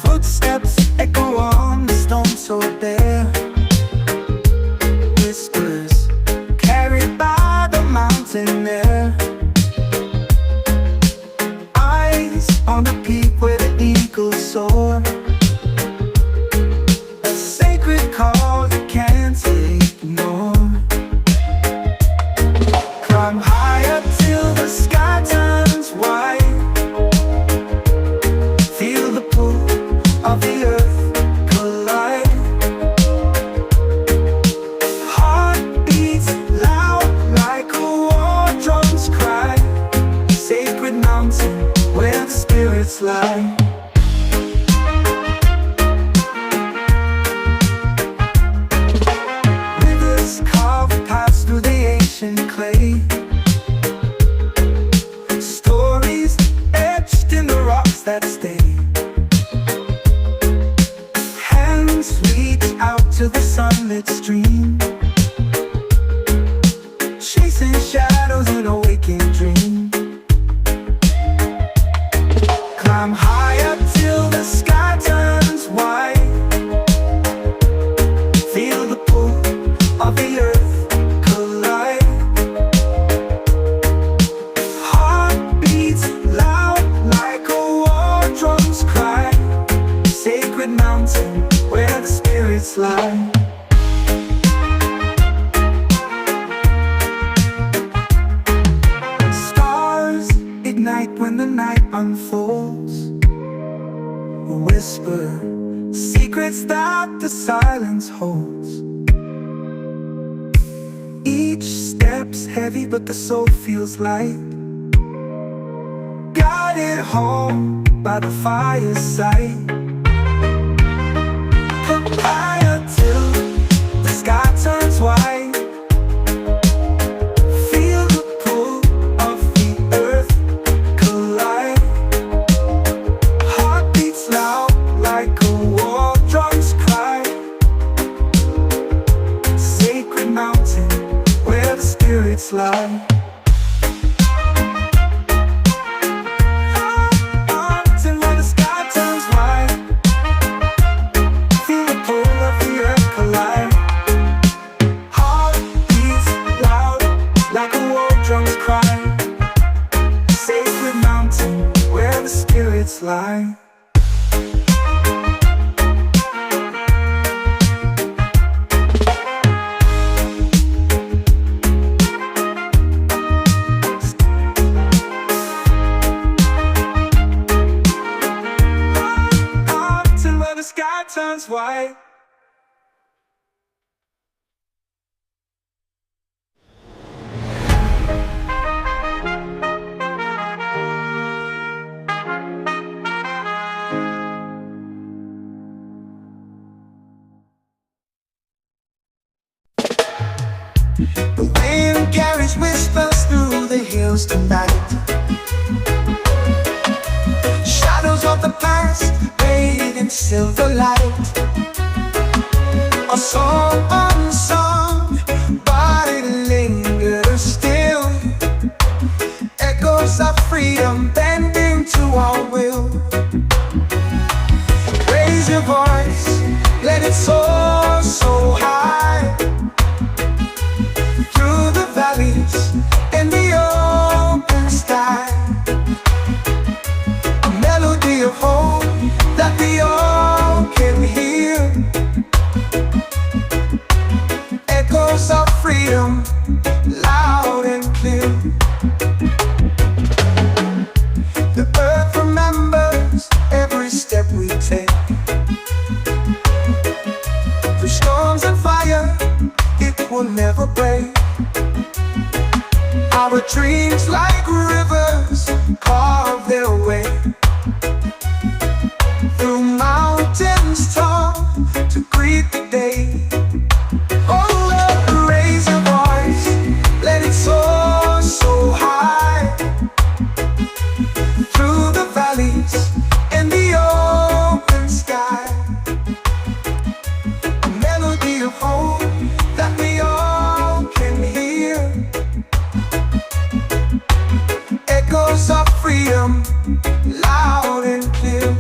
S1: Footsteps echo on the stone so bare. Whispers carried by the mountain air. Eyes on the peak where the eagles soar. A sacred call you can't ignore. Climb higher till the sky turns white. Feel the pull of the earth collide. Heart beats loud like a war drum's cry. Sacred mountain where the spirits lie. Rivers carve paths through the ancient clay. Stories etched in the rocks that stay. Hands reach out to the sunlit stream, chasing shadows in a waking dream. Climb higher till the sky turns white. Feel the pull of the earth collide. Heart spirits lie. Stars ignite when the night unfolds. Whisper secrets that the silence holds. Each step's heavy but the soul feels light. Guided home by the fireside. Papaya till the sky turns white. Feel the pull of the earth collide. Heart beats loud like a war drum's cry. Sacred mountain where the spirits lie. Lie. Till where the sky turns white. The wind carries whispers through the hills tonight. Shadows of the past bathed in silver light. A song unsung, but it lingers still. Echoes of freedom bending to our will. Raise your voice, let it soar so high. Through the valleys and the open sky. A melody of hope that we all can hear. Echoes of freedom, loud and clear. The earth remembers every step we take. Through storms and fire, it will never break. Our dreams like rivers carve their way. Through mountains tall to greet the day. Oh Lord, raise your voice, let it soar so high. Through the valleys and the open sky. A melody of hope that we all can hear. Echoes of freedom, loud and clear.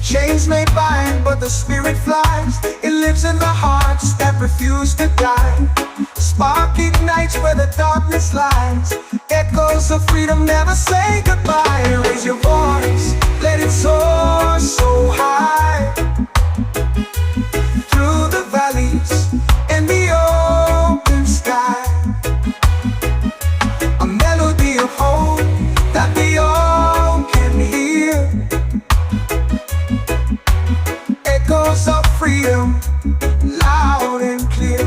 S1: Chains may bind, but the spirit flies. It lives in the hearts that refuse to die. Spark ignites where the darkness lies. Echoes of freedom never say goodbye. Raise your voice, let it soar so high. Through the valleys and the open sky. A melody of hope that we all can hear. Echoes of freedom, loud and clear.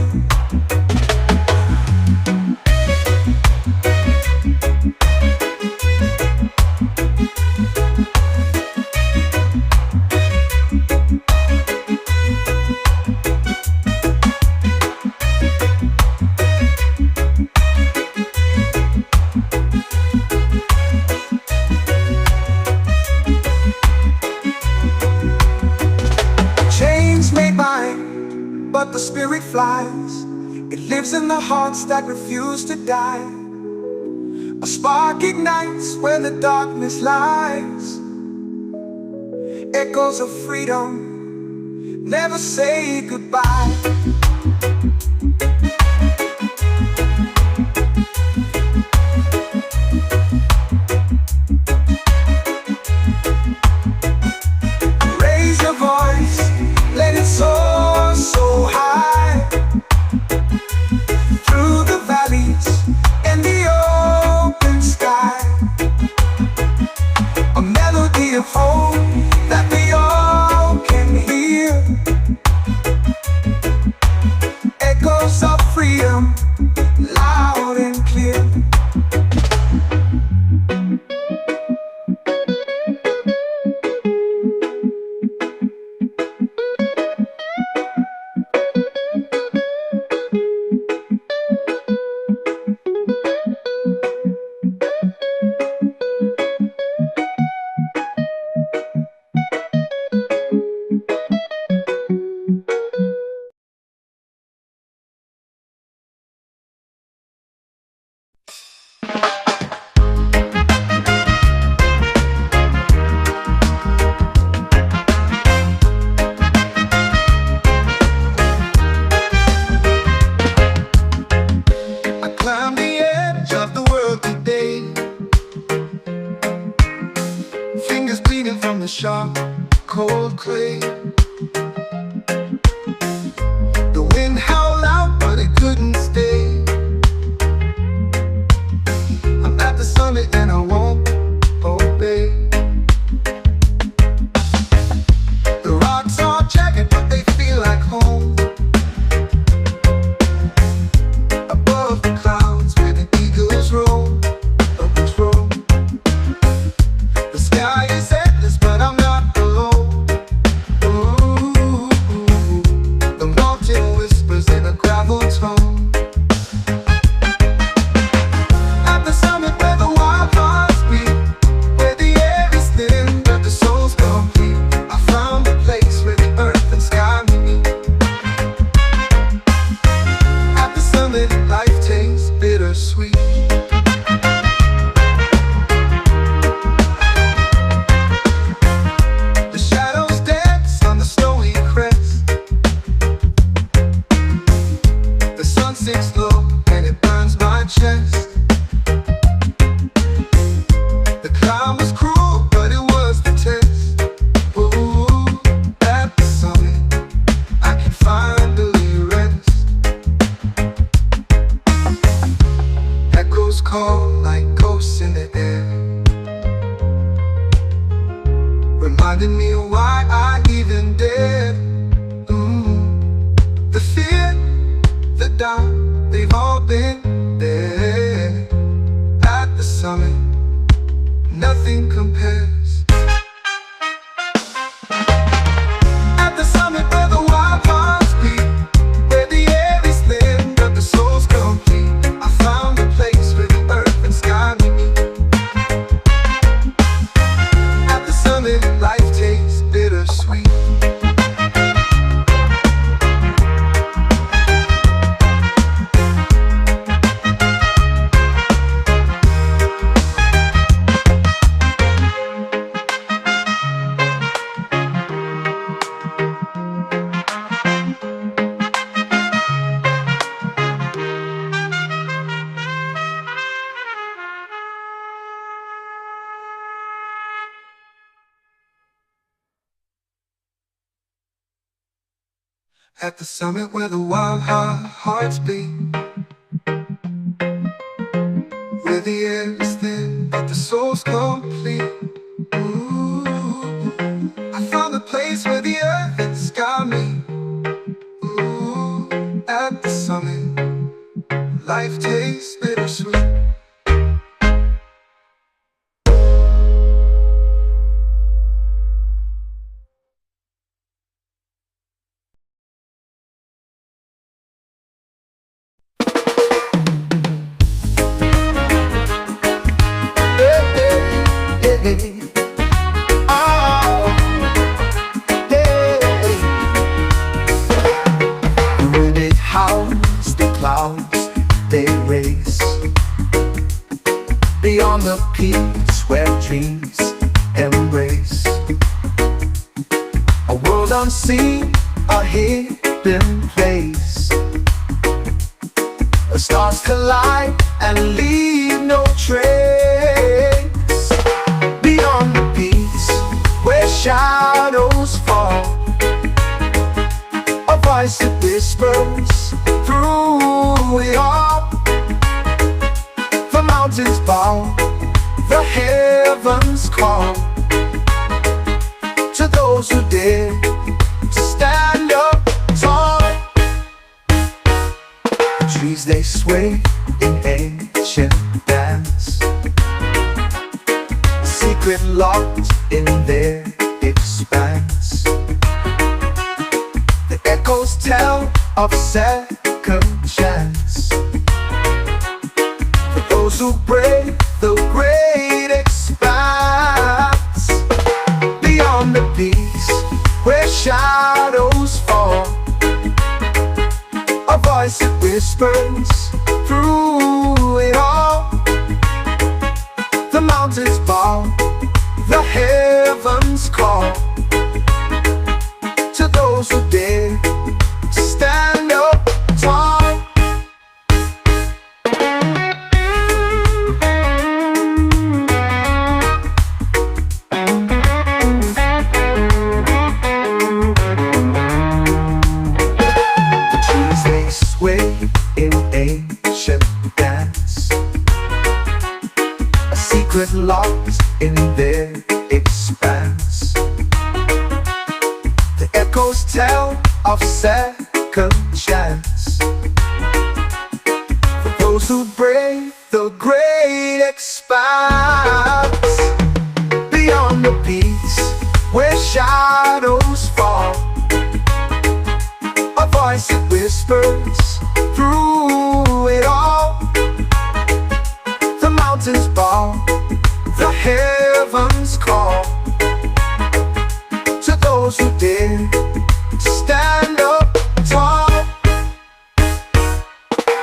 S1: But the spirit flies. It lives in the hearts that refuse to die. A spark ignites where the darkness lies. Echoes of freedom never say goodbye. Raise your voice, sharp, cold clay. The wind howled out, but it couldn't stay. I'm at the summit and I won't obey. The rocks are jagged, but they feel like home. Above the clouds where the eagles roam. The sky is endless, but I'm not alone. Ooh, the mountain whispers in a gravel tone. At the summit where the wild hearts beat, where the air is thin but the soul's complete, I found a place where the earth and sky meet. At the summit, life tastes bittersweet. The shadows dance on the snowy crest. The sun sinks low and it burns my chest. The climb was cruel, but it was the test. Ooh, at the summit, I can finally rest. Echoes call like ghosts in the air, reminding me of why I even dared. The fear, the doubt, they've all been there. At the summit, nothing compares. At the summit where the wild hearts beat, where the air is thin but the soul's complete, I found a place where the earth and sky meet. At the summit, life tastes bittersweet. At the summit where the wild hearts beat, where the air is thin but the soul's complete. Ooh, I found a place where the earth and sky meet. Ooh, at the summit, life tastes bittersweet. When it howls, the clouds they race beyond the peaks where dreams embrace. A world unseen, a hidden place. The stars collide and leave no trace. Beyond the peaks where shadows fall, a voice that whispers through it all. The mountains bow, the heavens call to those who dare to stand up tall. The trees they sway in ancient dance, secret locked in their expanse. The echoes tell of second chance for those who brave the great expanse. Beyond the peaks where shadows fall, a voice that whispers through it all. The mountains bow, the heavens call to those who dare to stand up tall. secret lost in their expanse. The echoes tell of second chance for those who brave the great expanse. Beyond the peaks where shadows fall, a voice that whispers through it all. The mountains bow, the heavens call to those who dare to stand up tall.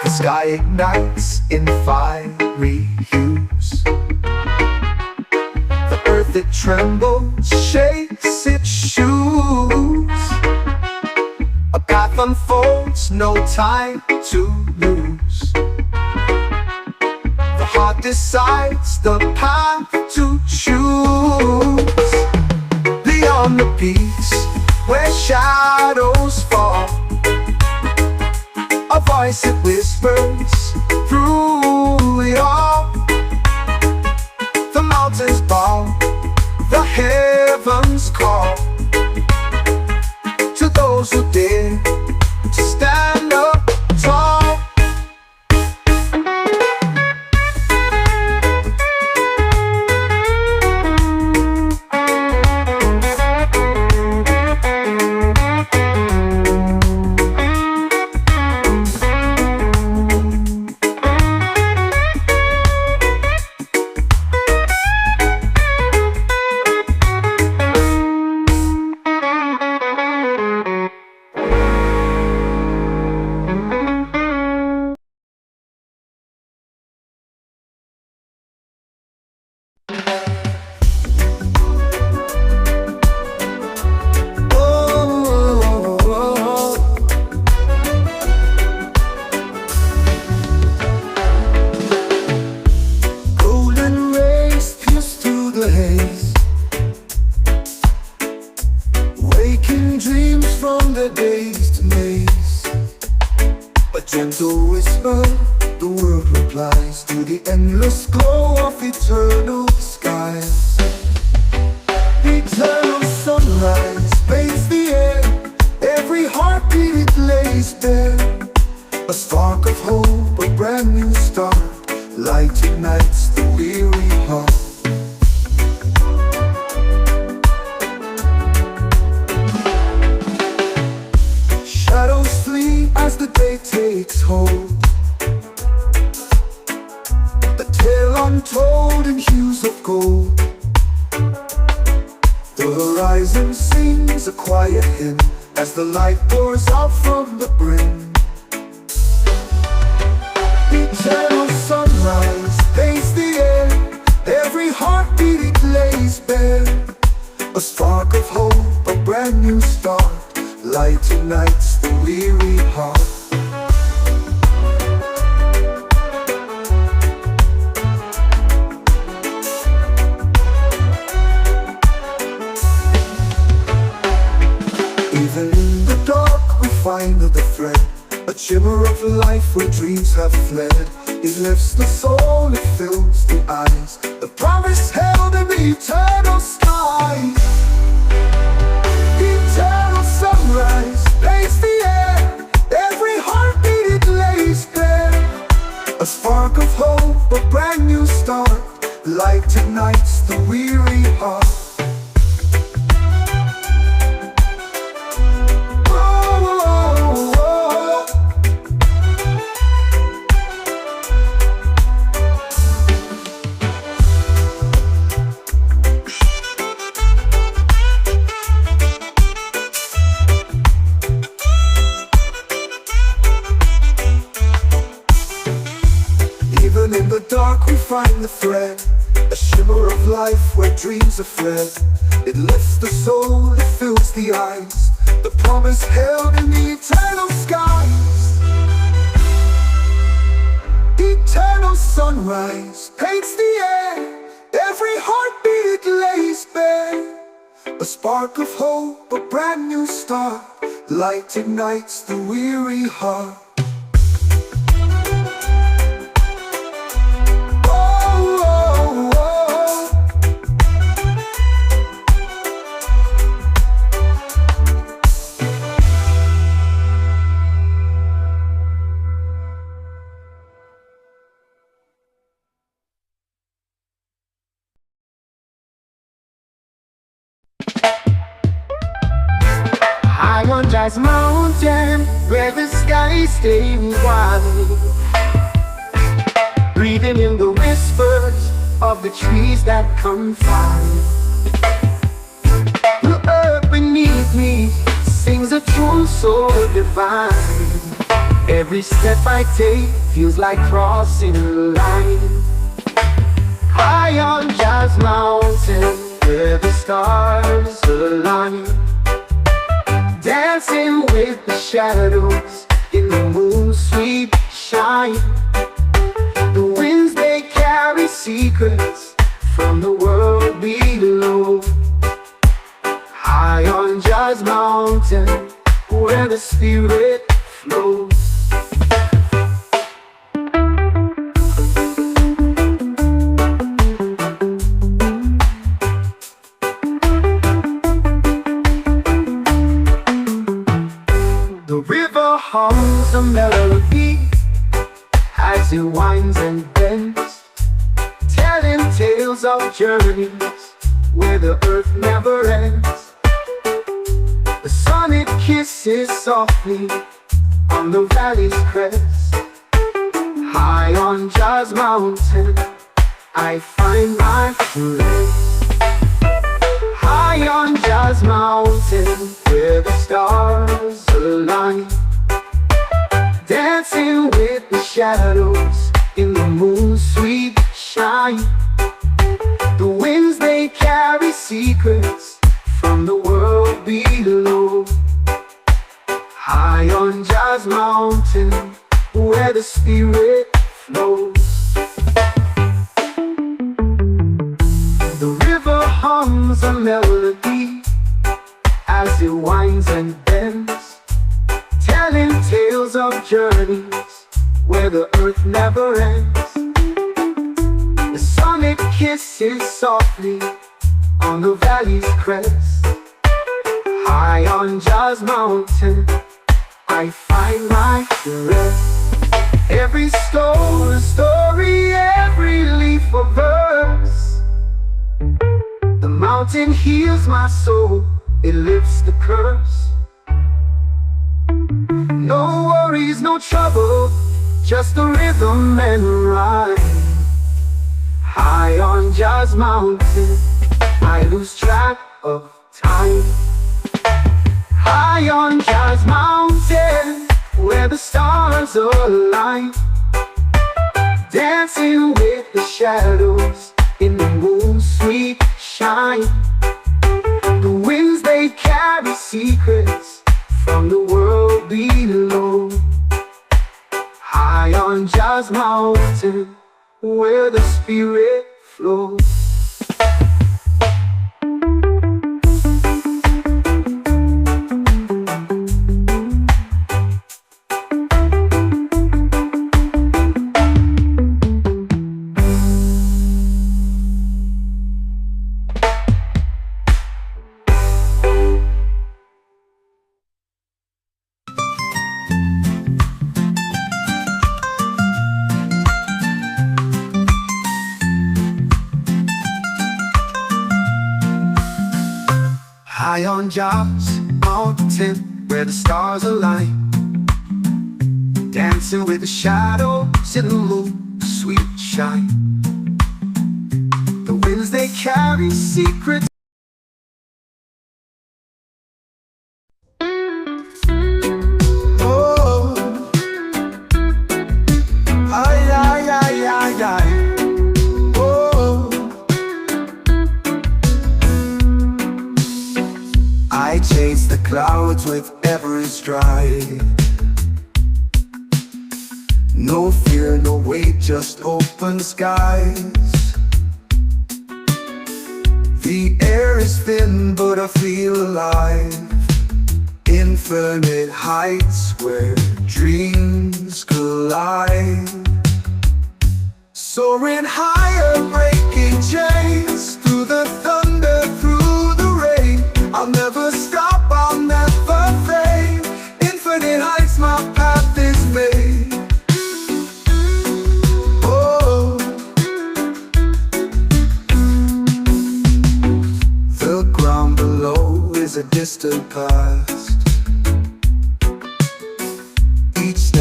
S1: The sky ignites in fiery hues. The earth it trembles, shakes its shoes. A path unfolds, no time to lose. The heart decides the path to choose. Beyond the peaks where shadows fall, a voice that whispers through it all. The mountains bow, the heavens call to those who dare to stand up tall. Gentle whisper, the world replies to the endless glow of eternal skies. Eternal sunrise bathes the air, every heartbeat it lays bare. A spark of hope, a brand new start, light ignites the weary heart. Shadows flee as the day takes hold, the tale untold in hues of gold. The horizon sings a quiet hymn as the light pours out from the brim. Eternal sunrise bathes the air, every heartbeat it lays bare. A spark of hope, a brand new start, light ignites the weary heart. Even in the dark we find the thread, a shimmer of life where dreams have fled. It lifts the soul, it fills the eyes, the promise held in the eternal sky. Eternal sunrise bathes the air, every heartbeat it lays bare. A spark of hope, a brand new start, light ignites the weary heart. Even in the dark we find the thread, a shimmer of life where dreams are fled. It lifts the soul, it fills the eyes, the promise held in the eternal skies. Eternal sunrise paints the air, every heartbeat it lays bare. A spark of hope, a brand new start, light ignites the weary heart. Oh, oh, oh.
S2: Jazz Mountain, where the sky stays wide, breathing in the whispers of the trees that confide. The earth beneath me sings a tune so divine. Every step I take feels like crossing a line. High on Jazz Mountain, where the stars align, dancing with the shadows in the moon's sweet shine. The winds, they carry secrets from the world below. High on Jazz Mountain, where the spirit flows. The river hums a melody as it winds and bends, telling tales of journeys where the earth never ends. The sun, it kisses softly on the valley's crest. High on Jazz Mountain, I find my rest. High on Jazz Mountain, where the stars align, dancing with the shadows in the moon's sweet shine. The winds, they carry secrets from the world below. High on Jazz Mountain, where the spirit flows. The river hums a melody as it winds and bends, telling tales of journeys where the earth never ends. The sun, it kisses softly on the valley's crest. High on Jazz Mountain, I find my rest. Every stone a story, every leaf a verse. The mountain heals my soul, it lifts the curse. No worries, no trouble, just the rhythm and rhyme. High on Jazz Mountain, I lose track of time. High on Jazz Mountain, where the stars align, dancing with the shadows in the moon's sweet shine. The winds, they carry secrets from the world below. High on Jazz Mountain, where the spirit flows. High on Jazz Mountain, where the stars align, dancing with the shadows in the moon's sweet shine. The winds, they carry secrets. Oh, ay, ay, ay, ay, ay. I chase the clouds with every stride. No fear, no weight, just open skies. The air is thin, but I feel alive. Infinite heights where dreams collide. Soaring higher, breaking chains, through the thunder, through the rain. I'll never stop, I'll never fade. Infinite heights, my path is made. Oh, the ground below is a distant past.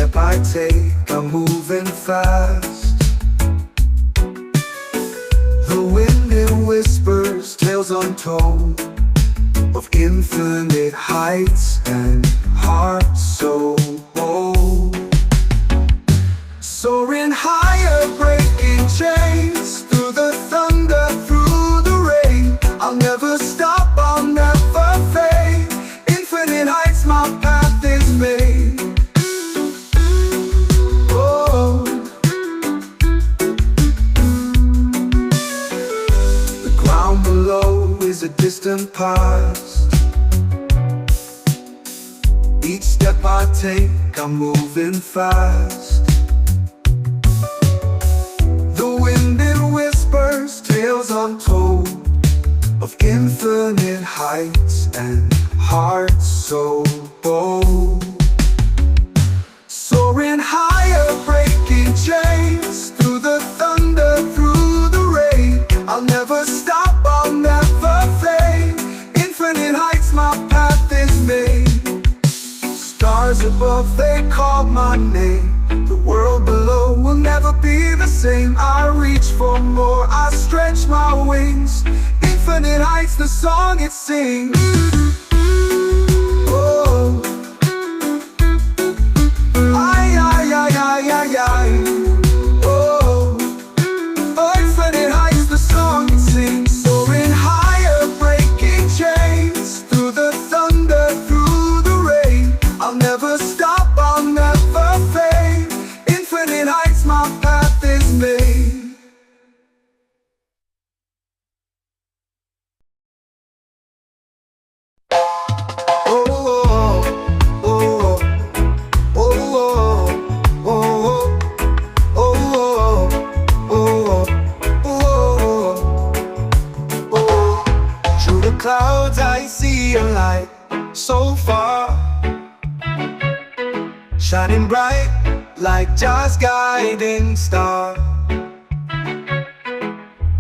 S1: step I take, I'm moving fast. The wind it whispers tales untold of infinite heights and hearts so bold. Soaring higher, breaking chains, through the thunder, through the rain. I'll never stop, I'll never fade. Infinite heights, my path is made. Oh. The ground below is a distant past. Each step I take, I'm moving fast. The wind it whispers tales untold of infinite heights and hearts so bold. Soaring higher, breaking chains, through the thunder, through the rain. I'll never stop, I'll never fade. Infinite heights, my path is made. Stars above, they call my name. The world below will never be the same. I reach for more, I stretch my wings. Infinite heights, the song it sings. Oh. Ay, ay, ay, ay, ay, ay. Oh. Oh, infinite heights, the song it sings. Soaring higher, breaking chains, through the thunder, through the rain. I'll never stop, I'll never fade. Infinite heights, my path is made. Clouds I see a light so far, shining bright like Jah's guiding star.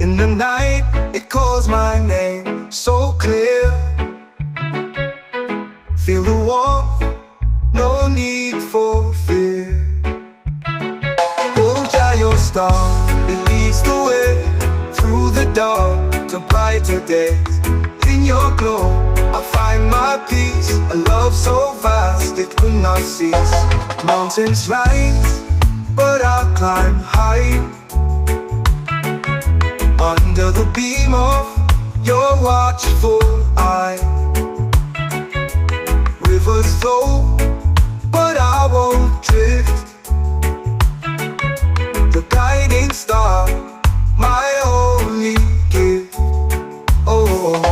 S1: In the night it calls my name so clear. Feel the warmth, no need for fear. Oh Jah, your star, it leads the way through the dark to brighter days. In your glow, I find my peace. A love so vast it will not cease. Mountains rise, but I'll climb high. Under the beam of your watchful eye. Rivers flow, but I won't drift. The guiding star, my only gift. Oh.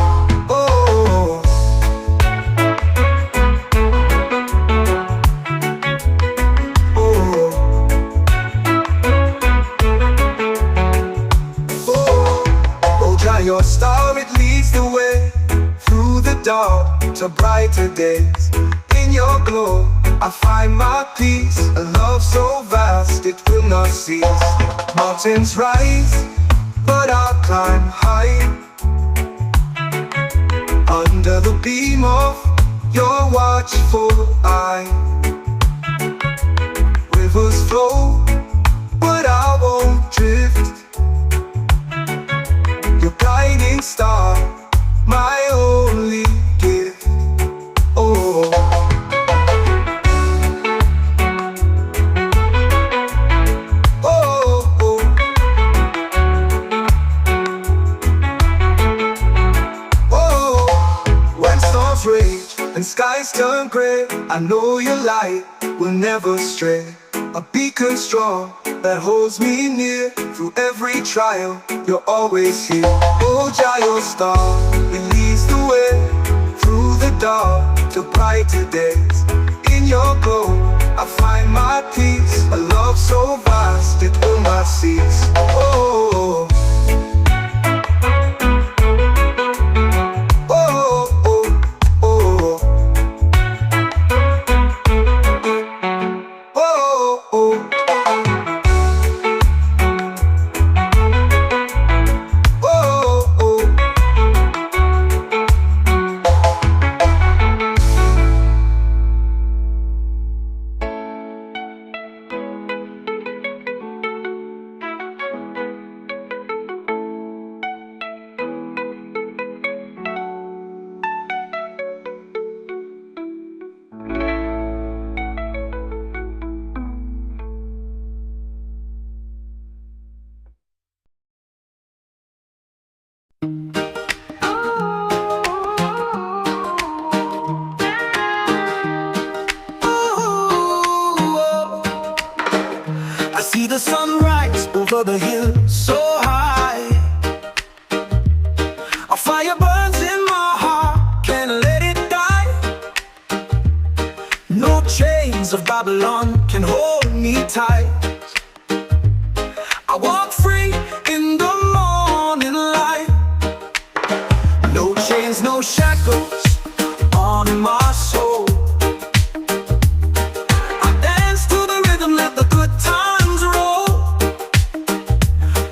S1: Your star, it leads the way through the dark to brighter days. In your glow, I find my peace. A love so vast, it will not cease. Mountains rise, but I'll climb high. Under the beam of your watchful eye. Rivers flow, but I won't drift. Your guiding star, my only gift. Oh. Oh, oh. Oh. When storms rage and skies turn gray, I know your light will never stray. A beacon strong that holds me near. Through every trial, you're always here. Oh Jah, your star, it leads the way through the dark to brighter days. In your glow, I find my peace. A love so vast, it will not cease. Oh. I see the sunrise over the hill so high. A fire burns in my heart, can't let it die. No chains of Babylon can hold me tight. I walk free in the morning light. No chains, no shackles on my soul. I dance to the rhythm, let the good times roll.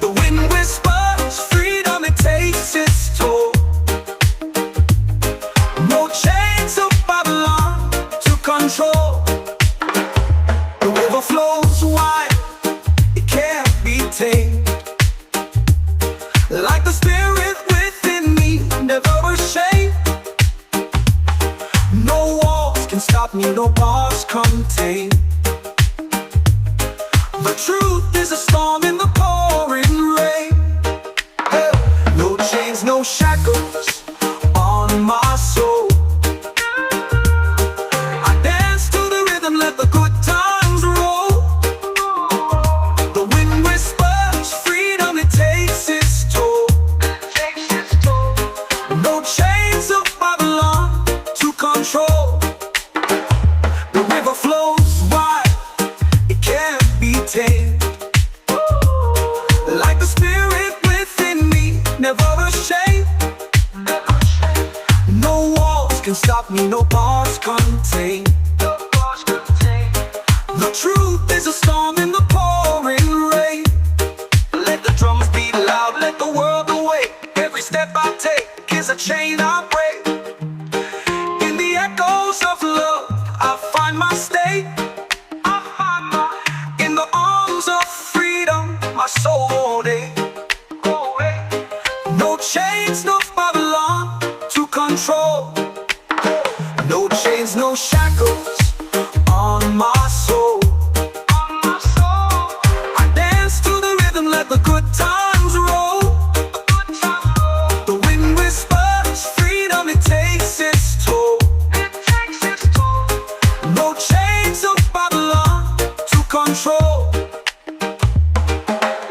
S1: The wind whispers freedom, it takes its toll. No chains of Babylon to control. The river flows wide, it can't be tamed. Like the spirit within me, never ashamed. No walls can stop me, no bars contain. The truth is a storm in the pouring rain. Hey. No chains, no shackles on my soul. I dance to the rhythm, let the good times roll. The wind whispers freedom, it takes its toll. No chains of Babylon to control. The river flows wide, it can't be tamed. Like the spirit within me, never ashamed. No walls can stop me, no bars contain. The truth is a storm in the pouring rain. Let the drums beat loud, let the world awake. Every step I take is a chain I break. In the echoes of love, I find my state. In the arms of freedom, my soul won't ache. No chains, no Babylon to control. No chains, no shackles on my soul. I dance to the rhythm, let the good times roll. The wind whispers freedom, it takes its toll. No chains of Babylon to control.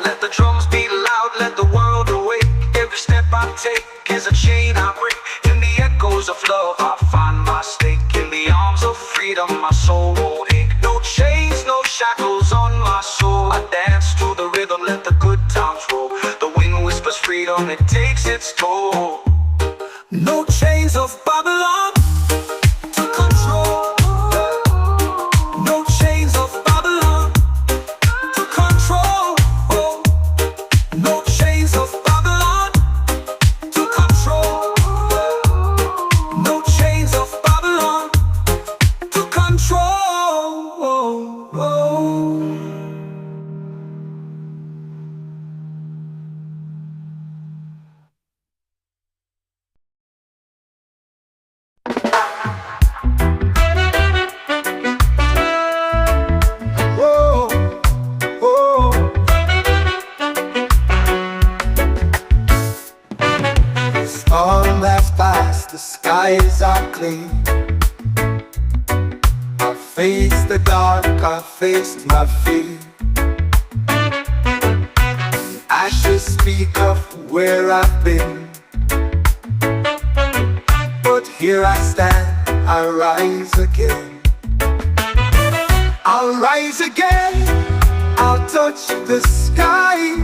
S1: Let the drums beat loud, let the world awake. Every step I take is a chain I break. In the echoes of love, I find my stake. In the arms of freedom, my soul won't ache. No chains, no shackles on my soul. I dance to the rhythm, let the good times roll. The wind whispers freedom, it takes its toll. No chains of Babylon to control. No chains of Babylon to control. No chains of Babylon to control. No chains of Babylon to control. Whoa, whoa. The storm has passed, the skies are clean. I faced the dark, I faced my fear. The ashes speak of where I've been, but here I stand, I rise again. I'll rise again, I'll touch the sky.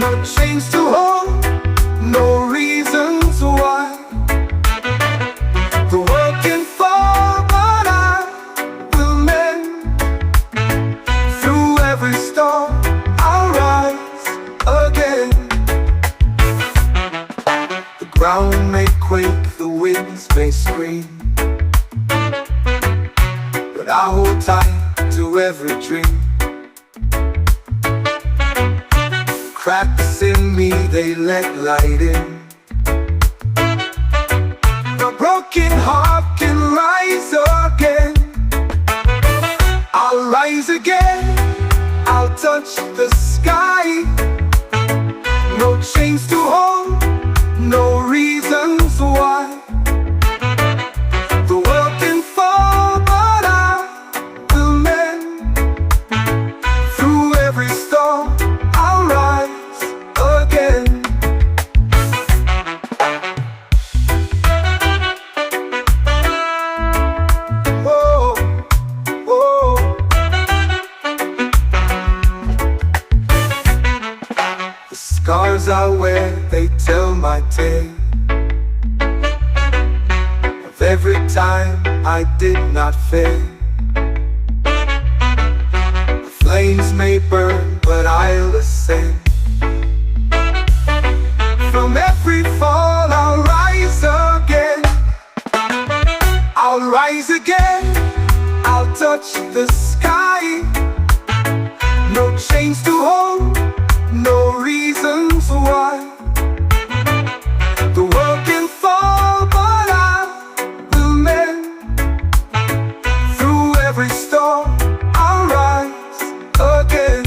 S1: No chains to hold, no reasons why. The world can fall, but I will mend. Through every storm, I'll rise again. The ground may quake, the winds may scream, but I hold tight to every dream. Cracks in me, they let light in. A broken heart can rise again. I'll rise again, I'll touch the sky. No change. chains to hold, no reasons why. The world can fall, but I will mend. Through every storm, I'll rise again. Oh, oh. The scars I wear, they tell my tale of every time I did not fail. The flames may burn, but I'll ascend. From every fall, I'll rise again. I'll rise again. I'll touch the sky. No chains to hold, no reasons why. The world can fall, but I will mend. Through every storm, I'll rise again.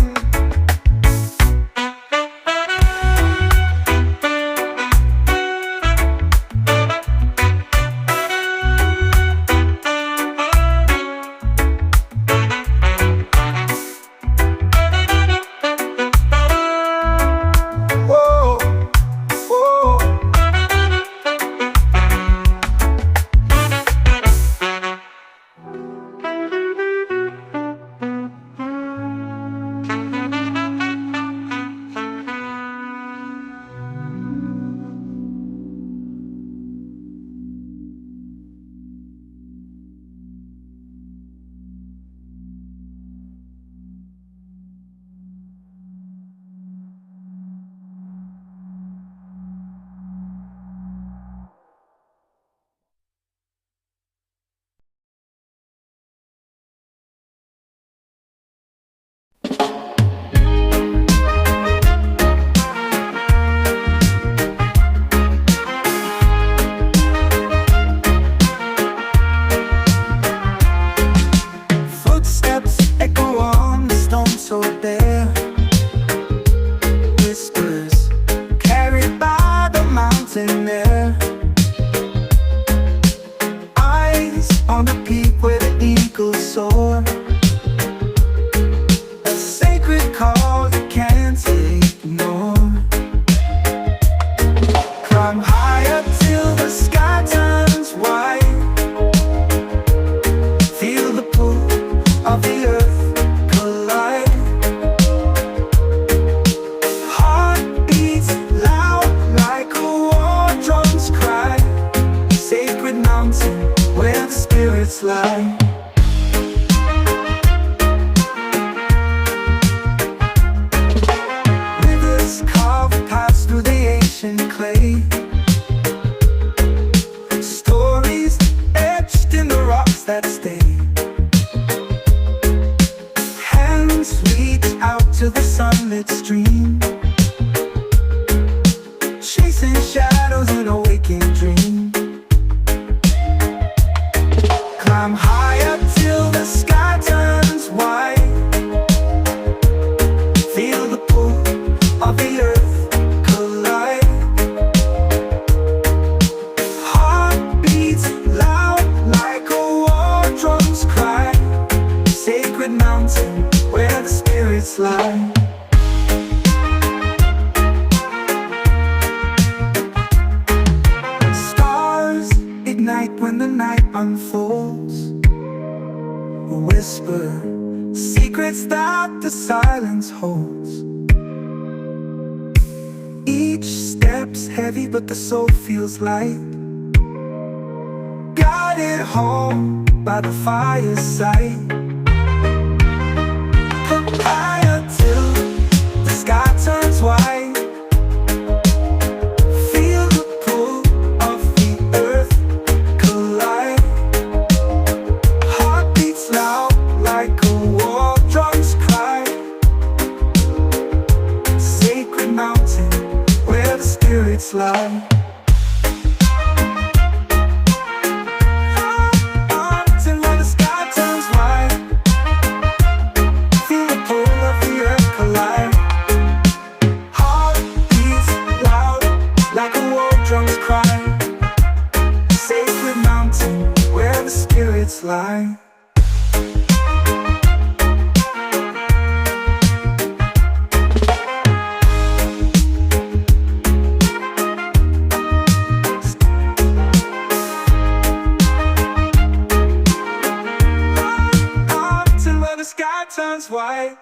S1: Whoa, whoa. Footsteps echo on the stone so bare. Whispers carried by the mountain air. Eyes on the peak where the eagles soar. A sacred call you can't ignore. Climb higher till the sky turns white. Feel the pull of the earth collide. Heart beats loud like a war drum's cry. Sacred mountain where the spirits lie. Rivers carve paths through the ancient clay. Stories etched in the rocks that stay. Hands reach out to the sunlit stream, chasing shadows in a waking dream. Climb higher till the sky turns white. Feel the pull of the earth collide. Heart beats loud like a war drum's cry. Sacred mountain where the spirits lie. Stars ignite when the night unfolds. A whisper, secrets that the silence holds. Each step's heavy but the soul feels light. Guided home by the fireside. Higher till the sky turns white. Feel the pull of the earth collide. Heart beats loud like a war drum's cry. Sacred mountain where the spirits lie. Till when the sky turns white. Feel the pull of the earth collide. Heart beats loud line. Till where the sky turns white.